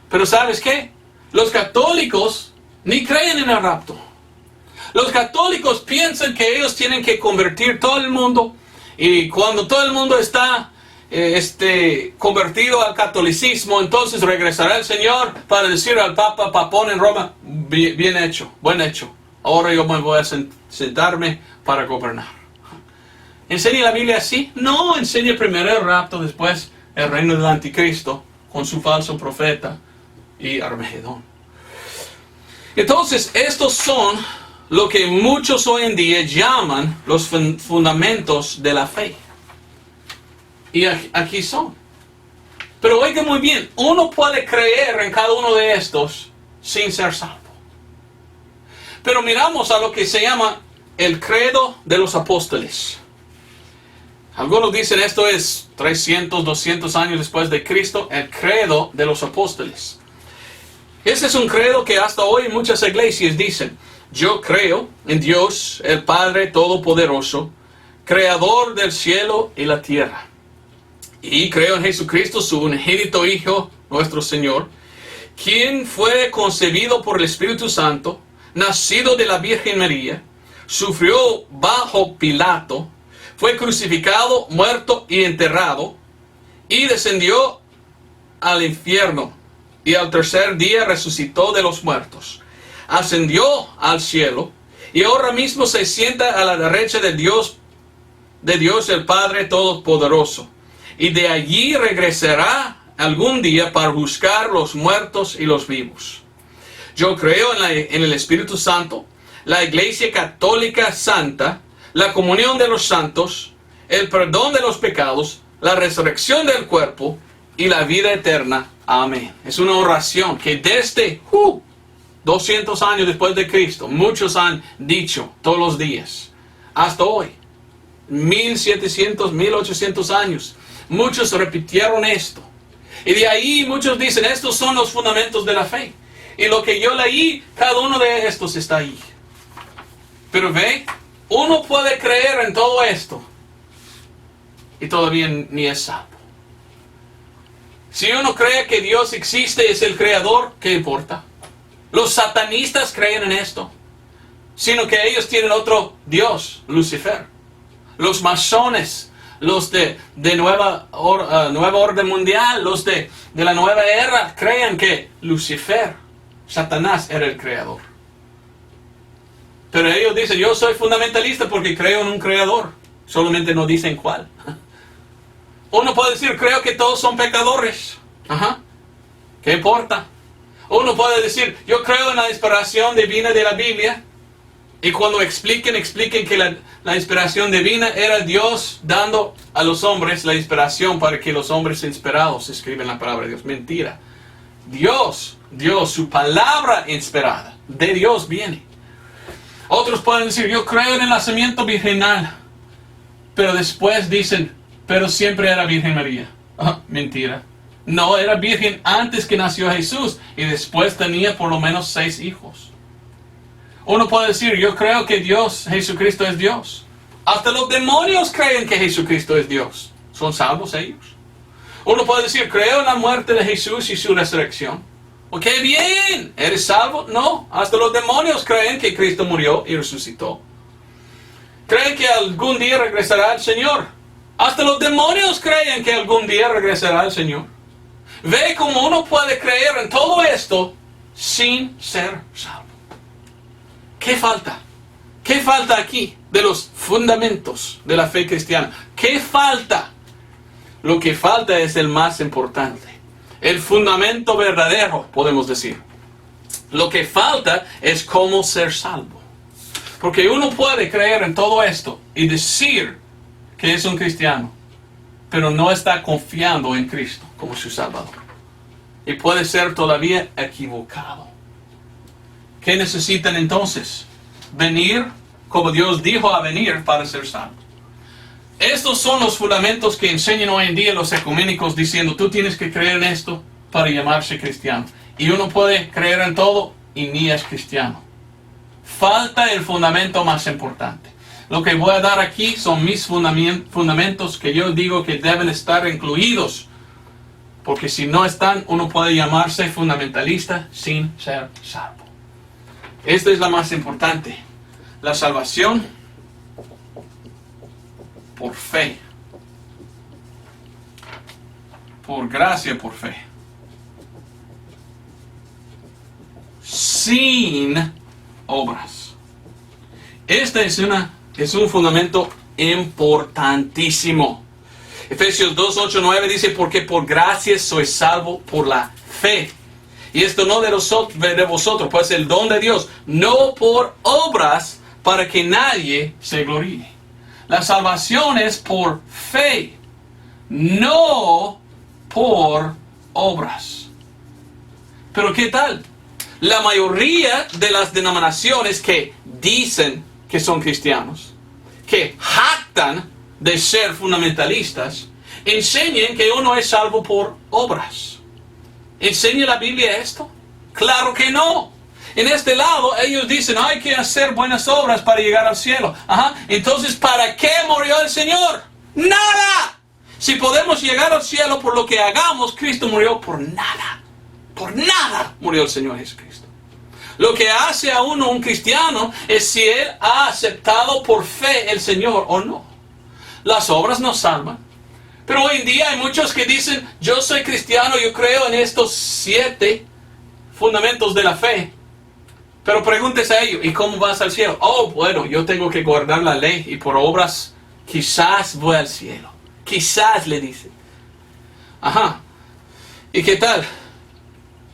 Pero ¿sabes qué? Los católicos ni creen en el rapto. Los católicos piensan que ellos tienen que convertir todo el mundo, y cuando todo el mundo está convertido al catolicismo, entonces regresará el Señor para decir al Papa Papón en Roma: bien hecho, buen hecho, ahora yo me voy a sentarme para gobernar. ¿Enseña la Biblia así? No, enseña primero el rapto, después el reino del anticristo con su falso profeta y Armagedón. Entonces, estos son lo que muchos hoy en día llaman los fundamentos de la fe. Y aquí son. Pero oiga muy bien, uno puede creer en cada uno de estos sin ser salvo. Pero miramos a lo que se llama el credo de los apóstoles. Algunos dicen esto es 300, 200 años después de Cristo, el credo de los apóstoles. Ese es un credo que hasta hoy muchas iglesias dicen: yo creo en Dios, el Padre Todopoderoso, Creador del cielo y la tierra. Y creo en Jesucristo, su unigénito Hijo, nuestro Señor, quien fue concebido por el Espíritu Santo, nacido de la Virgen María, sufrió bajo Pilato, fue crucificado, muerto y enterrado, y descendió al infierno, y al tercer día resucitó de los muertos. Ascendió al cielo, y ahora mismo se sienta a la derecha de Dios el Padre Todopoderoso. Y de allí regresará algún día para buscar los muertos y los vivos. Yo creo en el Espíritu Santo, la Iglesia Católica Santa, la comunión de los santos, el perdón de los pecados, la resurrección del cuerpo y la vida eterna. Amén. Es una oración que desde 200 años después de Cristo, muchos han dicho todos los días, hasta hoy, 1700, 1800 años. Muchos repitieron esto. Y de ahí muchos dicen: estos son los fundamentos de la fe. Y lo que yo leí, cada uno de estos está ahí. Pero ve, uno puede creer en todo esto y todavía ni es salvo. Si uno cree que Dios existe, es el creador, ¿qué importa? Los satanistas creen en esto, sino que ellos tienen otro Dios, Lucifer. Los masones, los de nueva orden mundial, los de la nueva era, creen que Lucifer, Satanás, era el creador. Pero ellos dicen: yo soy fundamentalista porque creo en un creador. Solamente no dicen cuál. Uno puede decir: creo que todos son pecadores. ¿Qué importa? Uno puede decir: yo creo en la inspiración divina de la Biblia. Y cuando expliquen que la inspiración divina era Dios dando a los hombres la inspiración para que los hombres inspirados escriben la palabra de Dios. Mentira. Dios, su palabra inspirada, de Dios viene. Otros pueden decir: yo creo en el nacimiento virginal. Pero después dicen: pero siempre era Virgen María. Mentira. No, era virgen antes que nació Jesús y después tenía por lo menos 6 hijos. Uno puede decir: yo creo que Jesucristo es Dios. Hasta los demonios creen que Jesucristo es Dios. ¿Son salvos ellos? Uno puede decir: creo en la muerte de Jesús y su resurrección. ¡Ok, bien! ¿Eres salvo? No. Hasta los demonios creen que Cristo murió y resucitó. ¿Creen que algún día regresará el Señor? Hasta los demonios creen que algún día regresará el Señor. Ve cómo uno puede creer en todo esto sin ser salvo. ¿Qué falta? ¿Qué falta aquí de los fundamentos de la fe cristiana? ¿Qué falta? Lo que falta es el más importante. El fundamento verdadero, podemos decir. Lo que falta es cómo ser salvo. Porque uno puede creer en todo esto y decir que es un cristiano, pero no está confiando en Cristo como su Salvador. Y puede ser todavía equivocado. ¿Qué necesitan entonces? Venir como Dios dijo a venir para ser salvos. Estos son los fundamentos que enseñan hoy en día los ecuménicos diciendo: tú tienes que creer en esto para llamarse cristiano. Y uno puede creer en todo y ni es cristiano. Falta el fundamento más importante. Lo que voy a dar aquí son mis fundamentos que yo digo que deben estar incluidos. Porque si no están, uno puede llamarse fundamentalista sin ser salvo. Esta es la más importante. La salvación por fe. Por gracia, por fe. Sin obras. Este es un fundamento importantísimo. Efesios 2, 8, 9 dice, porque por gracia sois salvo por la fe. Y esto no de vosotros, pues el don de Dios, no por obras para que nadie se gloríe. La salvación es por fe, no por obras. Pero ¿qué tal? La mayoría de las denominaciones que dicen que son cristianos, que jactan de ser fundamentalistas, enseñan que uno es salvo por obras. ¿Enseña la Biblia esto? Claro que no. En este lado ellos dicen hay que hacer buenas obras para llegar al cielo. Entonces, ¿para qué murió el Señor? ¡Nada! Si podemos llegar al cielo por lo que hagamos, Cristo murió por nada. Por nada murió el Señor Jesucristo. Lo que hace a uno un cristiano es si él ha aceptado por fe el Señor o no. Las obras nos salvan. Pero hoy en día hay muchos que dicen, yo soy cristiano, yo creo en estos 7 fundamentos de la fe. Pero pregúntese a ellos, ¿y cómo vas al cielo? Oh, bueno, yo tengo que guardar la ley y por obras quizás voy al cielo. Quizás, le dice. ¿Y qué tal?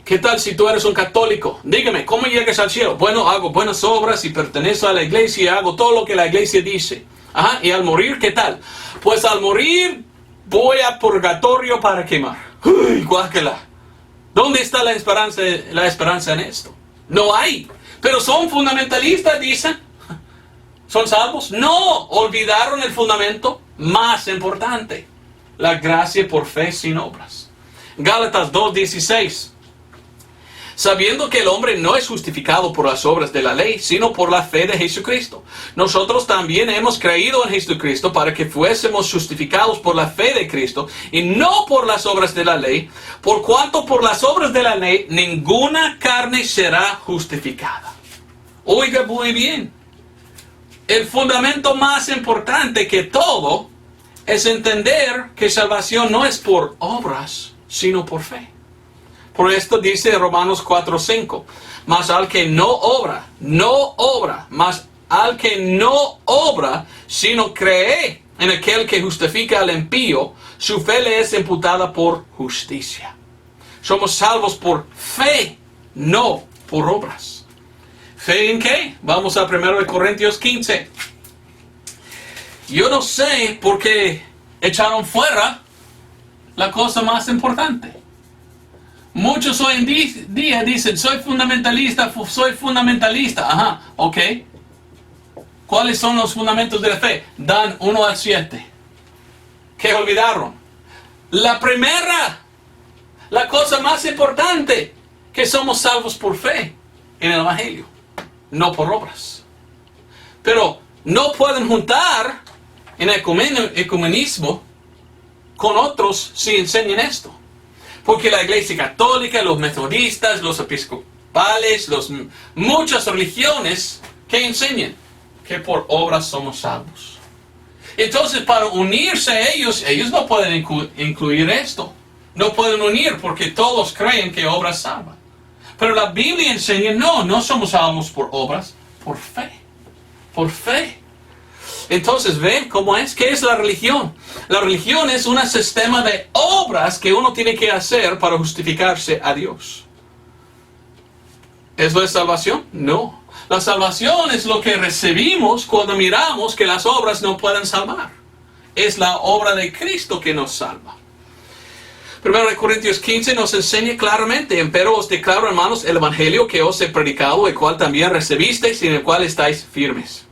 ¿Qué tal si tú eres un católico? Dígame, ¿cómo llegas al cielo? Bueno, hago buenas obras y pertenezco a la iglesia y hago todo lo que la iglesia dice. Y al morir, ¿qué tal? Pues al morir voy a purgatorio para quemar. ¡Uy, guácala! ¿Dónde está la esperanza en esto? No hay. Pero son fundamentalistas, dicen. ¿Son salvos? No, olvidaron el fundamento más importante. La gracia por fe sin obras. Gálatas 2:16. Sabiendo que el hombre no es justificado por las obras de la ley, sino por la fe de Jesucristo. Nosotros también hemos creído en Jesucristo para que fuésemos justificados por la fe de Cristo y no por las obras de la ley, por cuanto por las obras de la ley ninguna carne será justificada. Oiga muy bien, el fundamento más importante que todo es entender que salvación no es por obras, sino por fe. Por esto dice Romanos 4:5, mas al que no obra, mas al que no obra, sino cree en aquel que justifica al impío, su fe le es imputada por justicia. Somos salvos por fe, no por obras. ¿Fe en qué? Vamos a 1 Corintios 15. Yo no sé por qué echaron fuera la cosa más importante. Muchos hoy en día dicen, soy fundamentalista. Ok. ¿Cuáles son los fundamentos de la fe? Dan 1 al 7. ¿Qué olvidaron? La primera, la cosa más importante, que somos salvos por fe en el Evangelio, no por obras. Pero no pueden juntar en ecumenismo con otros si enseñan esto. Porque la Iglesia Católica, los metodistas, los episcopales, muchas religiones que enseñan que por obras somos salvos. Entonces, para unirse a ellos no pueden incluir esto. No pueden unir porque todos creen que obras salvan. Pero la Biblia enseña, no somos salvos por obras, por fe. Por fe. Entonces, ¿ven cómo es? ¿Qué es la religión? La religión es un sistema de obras que uno tiene que hacer para justificarse a Dios. ¿Es la salvación? No. La salvación es lo que recibimos cuando miramos que las obras no pueden salvar. Es la obra de Cristo que nos salva. 1 Corintios 15 nos enseña claramente, empero os declaro, hermanos, el evangelio que os he predicado, el cual también recibisteis y en el cual estáis firmes.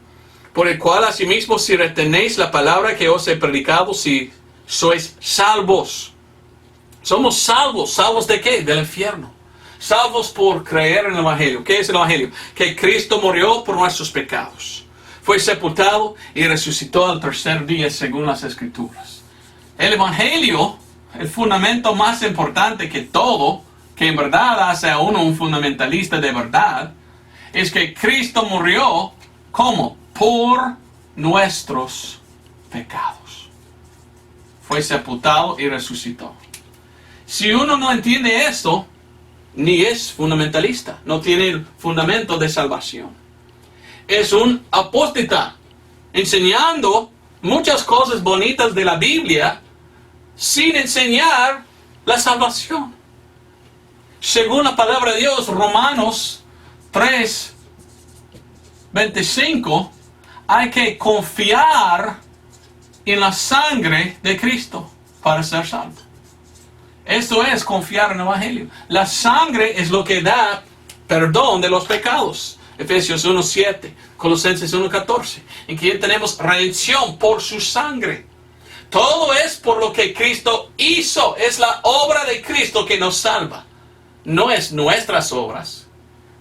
Por el cual asimismo si retenéis la palabra que os he predicado, si sois salvos. Somos salvos. ¿Salvos de qué? Del infierno. Salvos por creer en el Evangelio. ¿Qué es el Evangelio? Que Cristo murió por nuestros pecados. Fue sepultado y resucitó al tercer día según las Escrituras. El Evangelio, el fundamento más importante que todo, que en verdad hace a uno un fundamentalista de verdad, es que Cristo murió ¿Cómo? Por nuestros pecados. Fue sepultado y resucitó. Si uno no entiende esto, ni es fundamentalista, no tiene el fundamento de salvación. Es un apóstata, enseñando muchas cosas bonitas de la Biblia, sin enseñar la salvación. Según la palabra de Dios, Romanos 3:25, hay que confiar en la sangre de Cristo para ser salvo. Esto es confiar en el Evangelio. La sangre es lo que da perdón de los pecados. Efesios 1:7, Colosenses 1:14. En quien tenemos redención por su sangre. Todo es por lo que Cristo hizo. Es la obra de Cristo que nos salva. No es nuestras obras.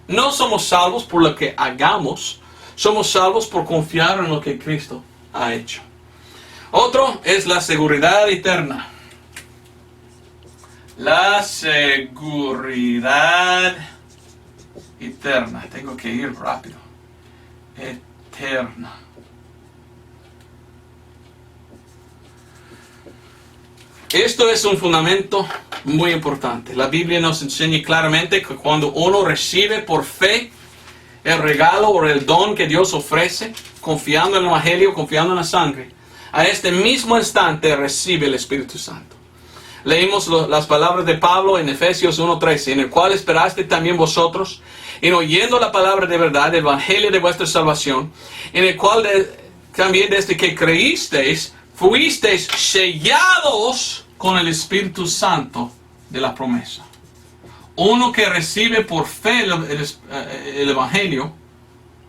No somos salvos por lo que hagamos. Somos salvos por confiar en lo que Cristo ha hecho. Otro es la seguridad eterna. La seguridad eterna. Tengo que ir rápido. Eterna. Esto es un fundamento muy importante. La Biblia nos enseña claramente que cuando uno recibe por fe el regalo o el don que Dios ofrece, confiando en el Evangelio, confiando en la sangre, a este mismo instante recibe el Espíritu Santo. Leímos las palabras de Pablo en Efesios 1:13, en el cual esperaste también vosotros, en oyendo la palabra de verdad, el Evangelio de vuestra salvación, en el cual también desde que creísteis, fuisteis sellados con el Espíritu Santo de la promesa. Uno que recibe por fe el Evangelio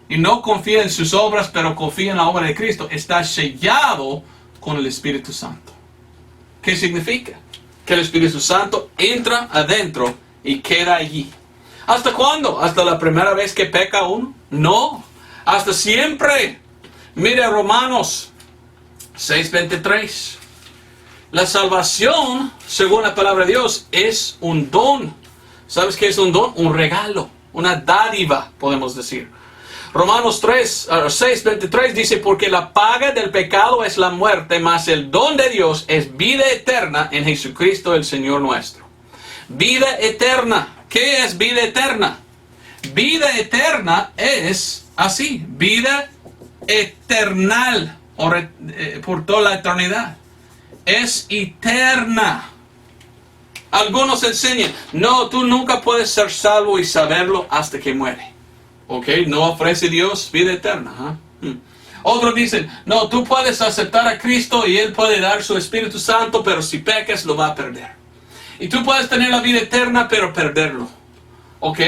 y no confía en sus obras, pero confía en la obra de Cristo, está sellado con el Espíritu Santo. ¿Qué significa? Que el Espíritu Santo entra adentro y queda allí. ¿Hasta cuándo? ¿Hasta la primera vez que peca uno? No, hasta siempre. Mire Romanos 6:23. La salvación, según la palabra de Dios, es un don. ¿Sabes qué es un don? Un regalo, una dádiva, podemos decir. Romanos 6:23 dice, porque la paga del pecado es la muerte, mas el don de Dios es vida eterna en Jesucristo el Señor nuestro. Vida eterna. ¿Qué es vida eterna? Vida eterna es así, vida eternal, por toda la eternidad. Es eterna. Algunos enseñan, no, tú nunca puedes ser salvo y saberlo hasta que muere. ¿Ok? No ofrece Dios vida eterna. Otros dicen, no, tú puedes aceptar a Cristo y Él puede dar su Espíritu Santo, pero si pecas lo va a perder. Y tú puedes tener la vida eterna, pero perderlo. ¿Ok?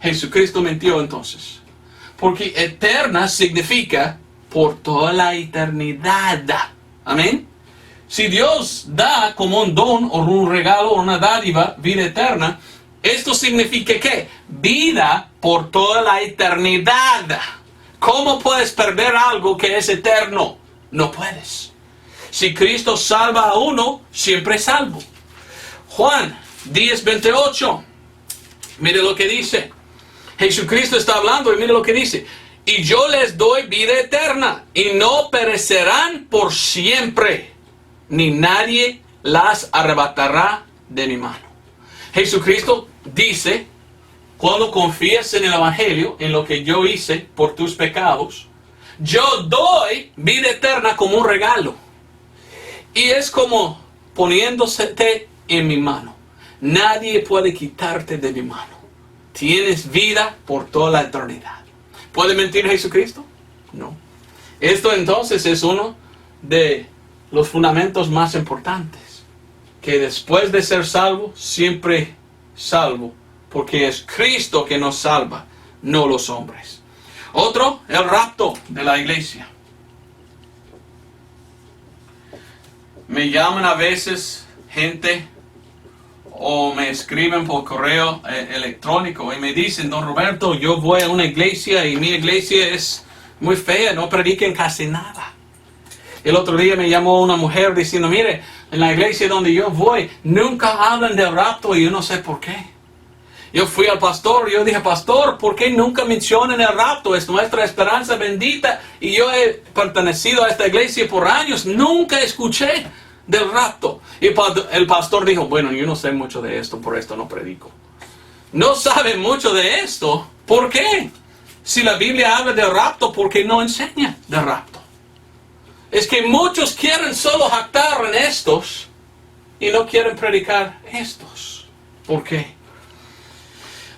Jesucristo mintió entonces. Porque eterna significa por toda la eternidad. Amén. Si Dios da como un don o un regalo o una dádiva vida eterna, esto significa ¿qué? Vida por toda la eternidad. ¿Cómo puedes perder algo que es eterno? No puedes. Si Cristo salva a uno, siempre es salvo. Juan 10:28. Mire lo que dice. Jesucristo está hablando y mire lo que dice. Y yo les doy vida eterna y no perecerán por siempre, ni nadie las arrebatará de mi mano. Jesucristo dice, cuando confías en el Evangelio, en lo que yo hice por tus pecados, yo doy vida eterna como un regalo. Y es como poniéndose en mi mano. Nadie puede quitarte de mi mano. Tienes vida por toda la eternidad. ¿Puede mentir Jesucristo? No. Esto entonces es uno de los fundamentos más importantes. Que después de ser salvo, siempre salvo. Porque es Cristo que nos salva, no los hombres. Otro, el rapto de la iglesia. Me llaman a veces gente o me escriben por correo electrónico y me dicen, don Roberto, yo voy a una iglesia y mi iglesia es muy fea, no predican casi nada. El otro día me llamó una mujer diciendo, mire, en la iglesia donde yo voy, nunca hablan del rapto y yo no sé por qué. Yo fui al pastor, yo dije, pastor, ¿por qué nunca mencionan el rapto? Es nuestra esperanza bendita y yo he pertenecido a esta iglesia por años, nunca escuché del rapto. Y el pastor dijo, bueno, yo no sé mucho de esto, por esto no predico. No sabe mucho de esto, ¿por qué? Si la Biblia habla del rapto, ¿por qué no enseña del rapto? Es que muchos quieren solo jactar en estos y no quieren predicar estos. ¿Por qué?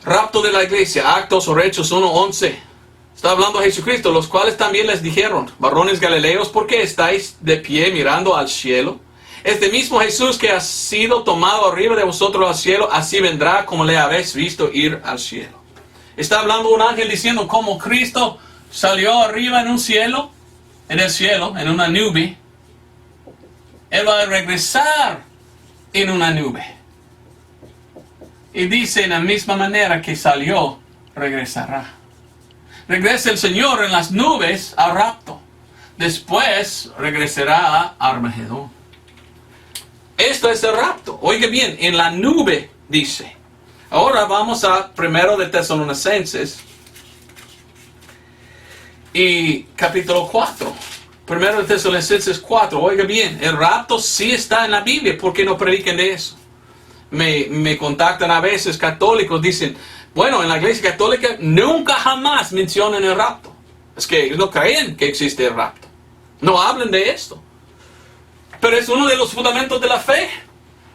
Rapto de la iglesia, Actos o Hechos 1:11. Está hablando Jesucristo, los cuales también les dijeron, varones galileos, ¿por qué estáis de pie mirando al cielo? Este mismo Jesús que ha sido tomado arriba de vosotros al cielo, así vendrá como le habéis visto ir al cielo. Está hablando un ángel diciendo cómo Cristo salió arriba en un cielo, en el cielo, en una nube. Él va a regresar en una nube. Y dice en la misma manera que salió, regresará. Regresa el Señor en las nubes al rapto. Después regresará a Armagedón. Esto es el rapto. Oiga bien, en la nube dice. Ahora vamos a 1 de Tesalonicenses y capítulo 4. 1 de Tesalonicenses 4. Oiga bien, el rapto sí está en la Biblia. ¿Por qué no predican de eso? Me contactan a veces católicos, dicen, bueno, en la iglesia católica nunca jamás mencionan el rapto. Es que ellos no creen que existe el rapto. No hablan de esto. Pero es uno de los fundamentos de la fe.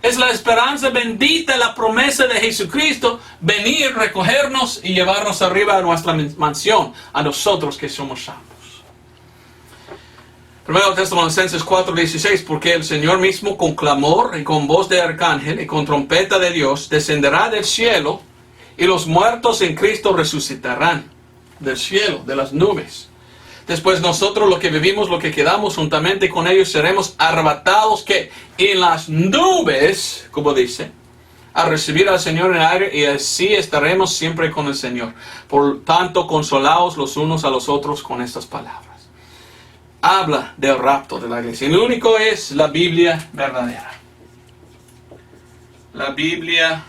Es la esperanza bendita, la promesa de Jesucristo, venir, recogernos y llevarnos arriba a nuestra mansión, a nosotros que somos salvos. 1 Tesalonicenses 4:16, porque el Señor mismo con clamor y con voz de arcángel y con trompeta de Dios descenderá del cielo y los muertos en Cristo resucitarán del cielo, de las nubes. Después nosotros los que vivimos, los que quedamos juntamente con ellos seremos arrebatados que en las nubes, como dice, a recibir al Señor en el aire y así estaremos siempre con el Señor. Por tanto, consolaos los unos a los otros con estas palabras. Habla del rapto de la iglesia. El único es la Biblia verdadera. La Biblia,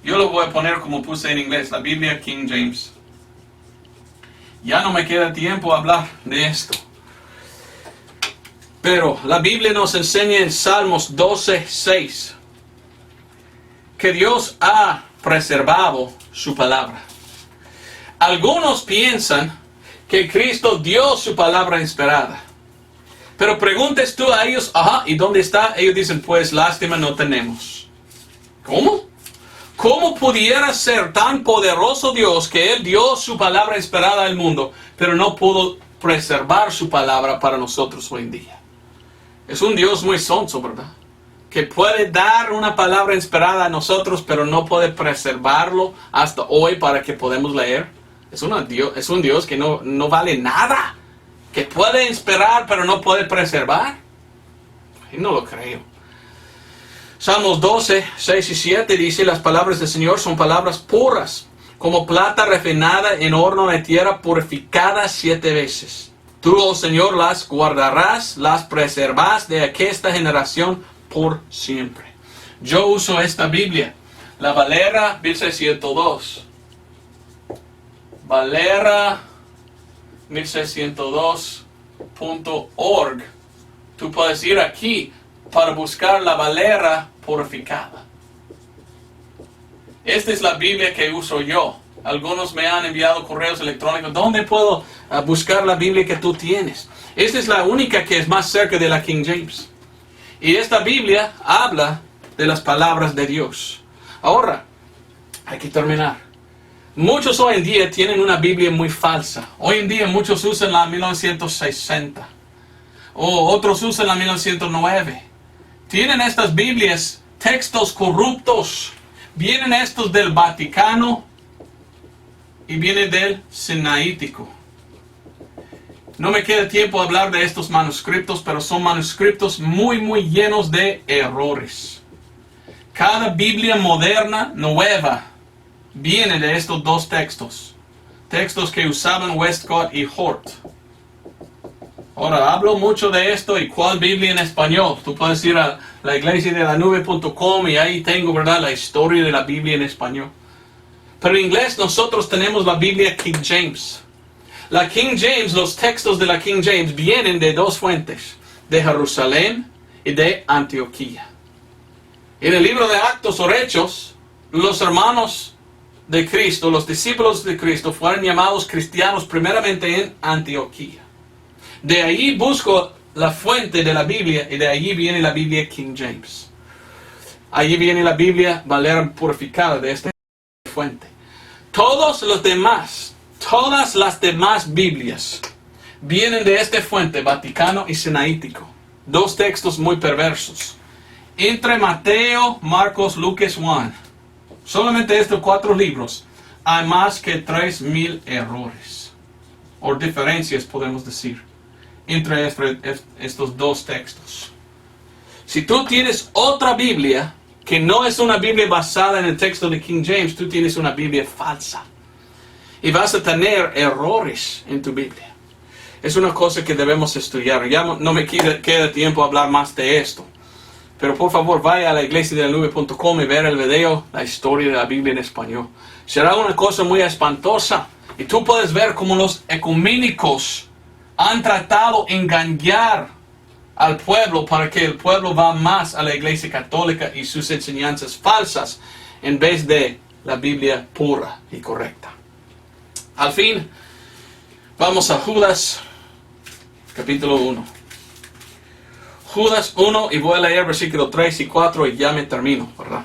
yo lo voy a poner como puse en inglés, la Biblia King James. Ya no me queda tiempo a hablar de esto. Pero la Biblia nos enseña en Salmos 12:6 que Dios ha preservado su palabra. Algunos piensan que Cristo dio su palabra inspirada. Pero preguntes tú a ellos, ¿y dónde está? Ellos dicen, pues lástima no tenemos. ¿Cómo? ¿Cómo pudiera ser tan poderoso Dios que Él dio su palabra inspirada al mundo, pero no pudo preservar su palabra para nosotros hoy en día? Es un Dios muy sonso, ¿verdad? Que puede dar una palabra inspirada a nosotros, pero no puede preservarlo hasta hoy para que podamos leer. Es un Dios que no vale nada, que puede inspirar pero no puede preservar. Y no lo creo. Salmos 12:6 y 7 dice, las palabras del Señor son palabras puras, como plata refinada en horno de tierra, purificada 7 veces. Tú, oh Señor, las guardarás, las preservarás de aquesta generación por siempre. Yo uso esta Biblia, la Valera 1602. Valera 1602.org. Tú puedes ir aquí para buscar la Valera purificada. Esta es la Biblia que uso yo. Algunos me han enviado correos electrónicos. ¿Dónde puedo buscar la Biblia que tú tienes? Esta es la única que es más cerca de la King James. Y esta Biblia habla de las palabras de Dios. Ahora, hay que terminar. Muchos hoy en día tienen una Biblia muy falsa. Hoy en día muchos usan la 1960. O otros usan la 1909. Tienen estas Biblias, textos corruptos. Vienen estos del Vaticano y vienen del Sinaítico. No me queda tiempo de hablar de estos manuscritos, pero son manuscritos muy llenos de errores. Cada Biblia moderna, nueva, viene de estos dos textos. Textos que usaban Westcott y Hort. Ahora, hablo mucho de esto y cuál Biblia en español. Tú puedes ir a la iglesiadelanube.com y ahí tengo, ¿verdad?, la historia de la Biblia en español. Pero en inglés nosotros tenemos la Biblia King James. La King James, los textos de la King James vienen de dos fuentes, de Jerusalén y de Antioquía. En el libro de Actos o Hechos, los hermanos de Cristo, los discípulos de Cristo, fueron llamados cristianos primeramente en Antioquía. De ahí busco la fuente de la Biblia y de allí viene la Biblia King James. Allí viene la Biblia Valera purificada de esta fuente. Todas las demás Biblias vienen de esta fuente, Vaticano y Sinaítico. Dos textos muy perversos. Entre Mateo, Marcos, Lucas, Juan, solamente estos 4 libros, hay más que 3,000 errores, o diferencias podemos decir, entre estos dos textos. Si tú tienes otra Biblia, que no es una Biblia basada en el texto de King James, tú tienes una Biblia falsa. Y vas a tener errores en tu Biblia. Es una cosa que debemos estudiar. Ya no me queda tiempo a hablar más de esto. Pero por favor, vaya a la iglesiadelanube.com y ver el video, la historia de la Biblia en español. Será una cosa muy espantosa. Y tú puedes ver cómo los ecuménicos han tratado de engañar al pueblo para que el pueblo va más a la iglesia católica y sus enseñanzas falsas en vez de la Biblia pura y correcta. Al fin, vamos a Judas, capítulo 1. Judas 1, y voy a leer versículos 3 y 4 y ya me termino, ¿verdad?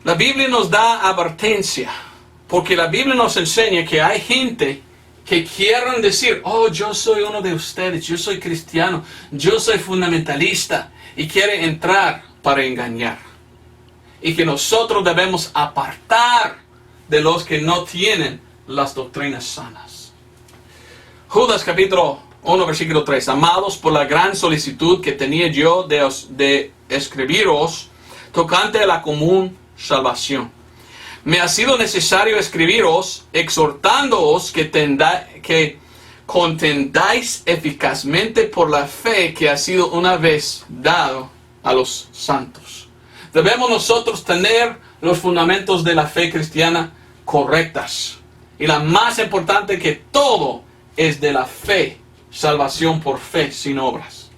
La Biblia nos da advertencia, porque la Biblia nos enseña que hay gente que quieren decir, oh, yo soy uno de ustedes, yo soy cristiano, yo soy fundamentalista, y quiere entrar para engañar. Y que nosotros debemos apartar de los que no tienen las doctrinas sanas. Judas capítulo 1, versículo 3. Amados, por la gran solicitud que tenía yo de escribiros tocante a la común salvación, me ha sido necesario escribiros exhortándoos que contendáis eficazmente por la fe que ha sido una vez dado a los santos. Debemos nosotros tener los fundamentos de la fe cristiana correctas. Y la más importante que todo es de la fe. Salvación por fe, sin obras.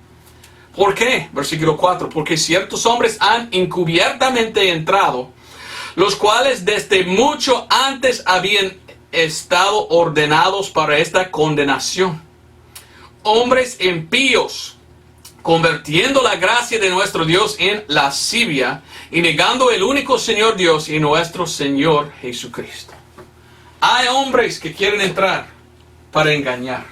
¿Por qué? Versículo 4. Porque ciertos hombres han encubiertamente entrado, los cuales desde mucho antes habían estado ordenados para esta condenación. Hombres impíos, convirtiendo la gracia de nuestro Dios en lascivia y negando el único Señor Dios y nuestro Señor Jesucristo. Hay hombres que quieren entrar para engañar.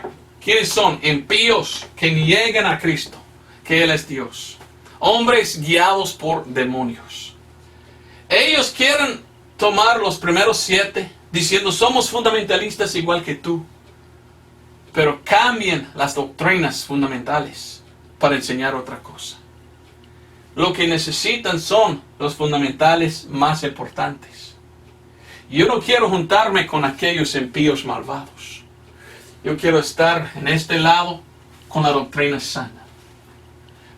¿Quiénes son? Impíos que niegan a Cristo, que Él es Dios. Hombres guiados por demonios. Ellos quieren tomar los primeros 7 diciendo somos fundamentalistas igual que tú. Pero cambian las doctrinas fundamentales para enseñar otra cosa. Lo que necesitan son los fundamentales más importantes. Yo no quiero juntarme con aquellos impíos malvados. Yo quiero estar en este lado con la doctrina sana.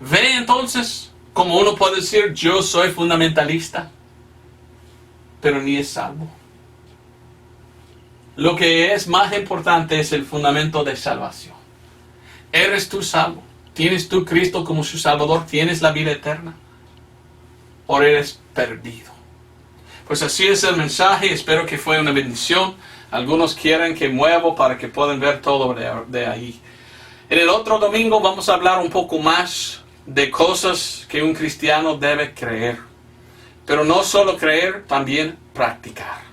Ve entonces como uno puede decir yo soy fundamentalista, pero ni es salvo. Lo que es más importante es el fundamento de salvación. ¿Eres tú salvo? ¿Tienes tú Cristo como su Salvador? ¿Tienes la vida eterna? ¿O eres perdido? Pues así es el mensaje. Espero que fue una bendición. Algunos quieren que muevo para que puedan ver todo de ahí. En el otro domingo vamos a hablar un poco más de cosas que un cristiano debe creer. Pero no solo creer, también practicar.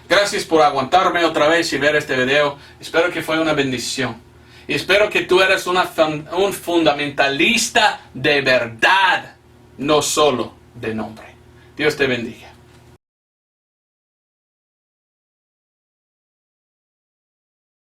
Gracias por aguantarme otra vez y ver este video. Espero que fue una bendición. Y espero que tú eres un fundamentalista de verdad, no solo de nombre. Dios te bendiga.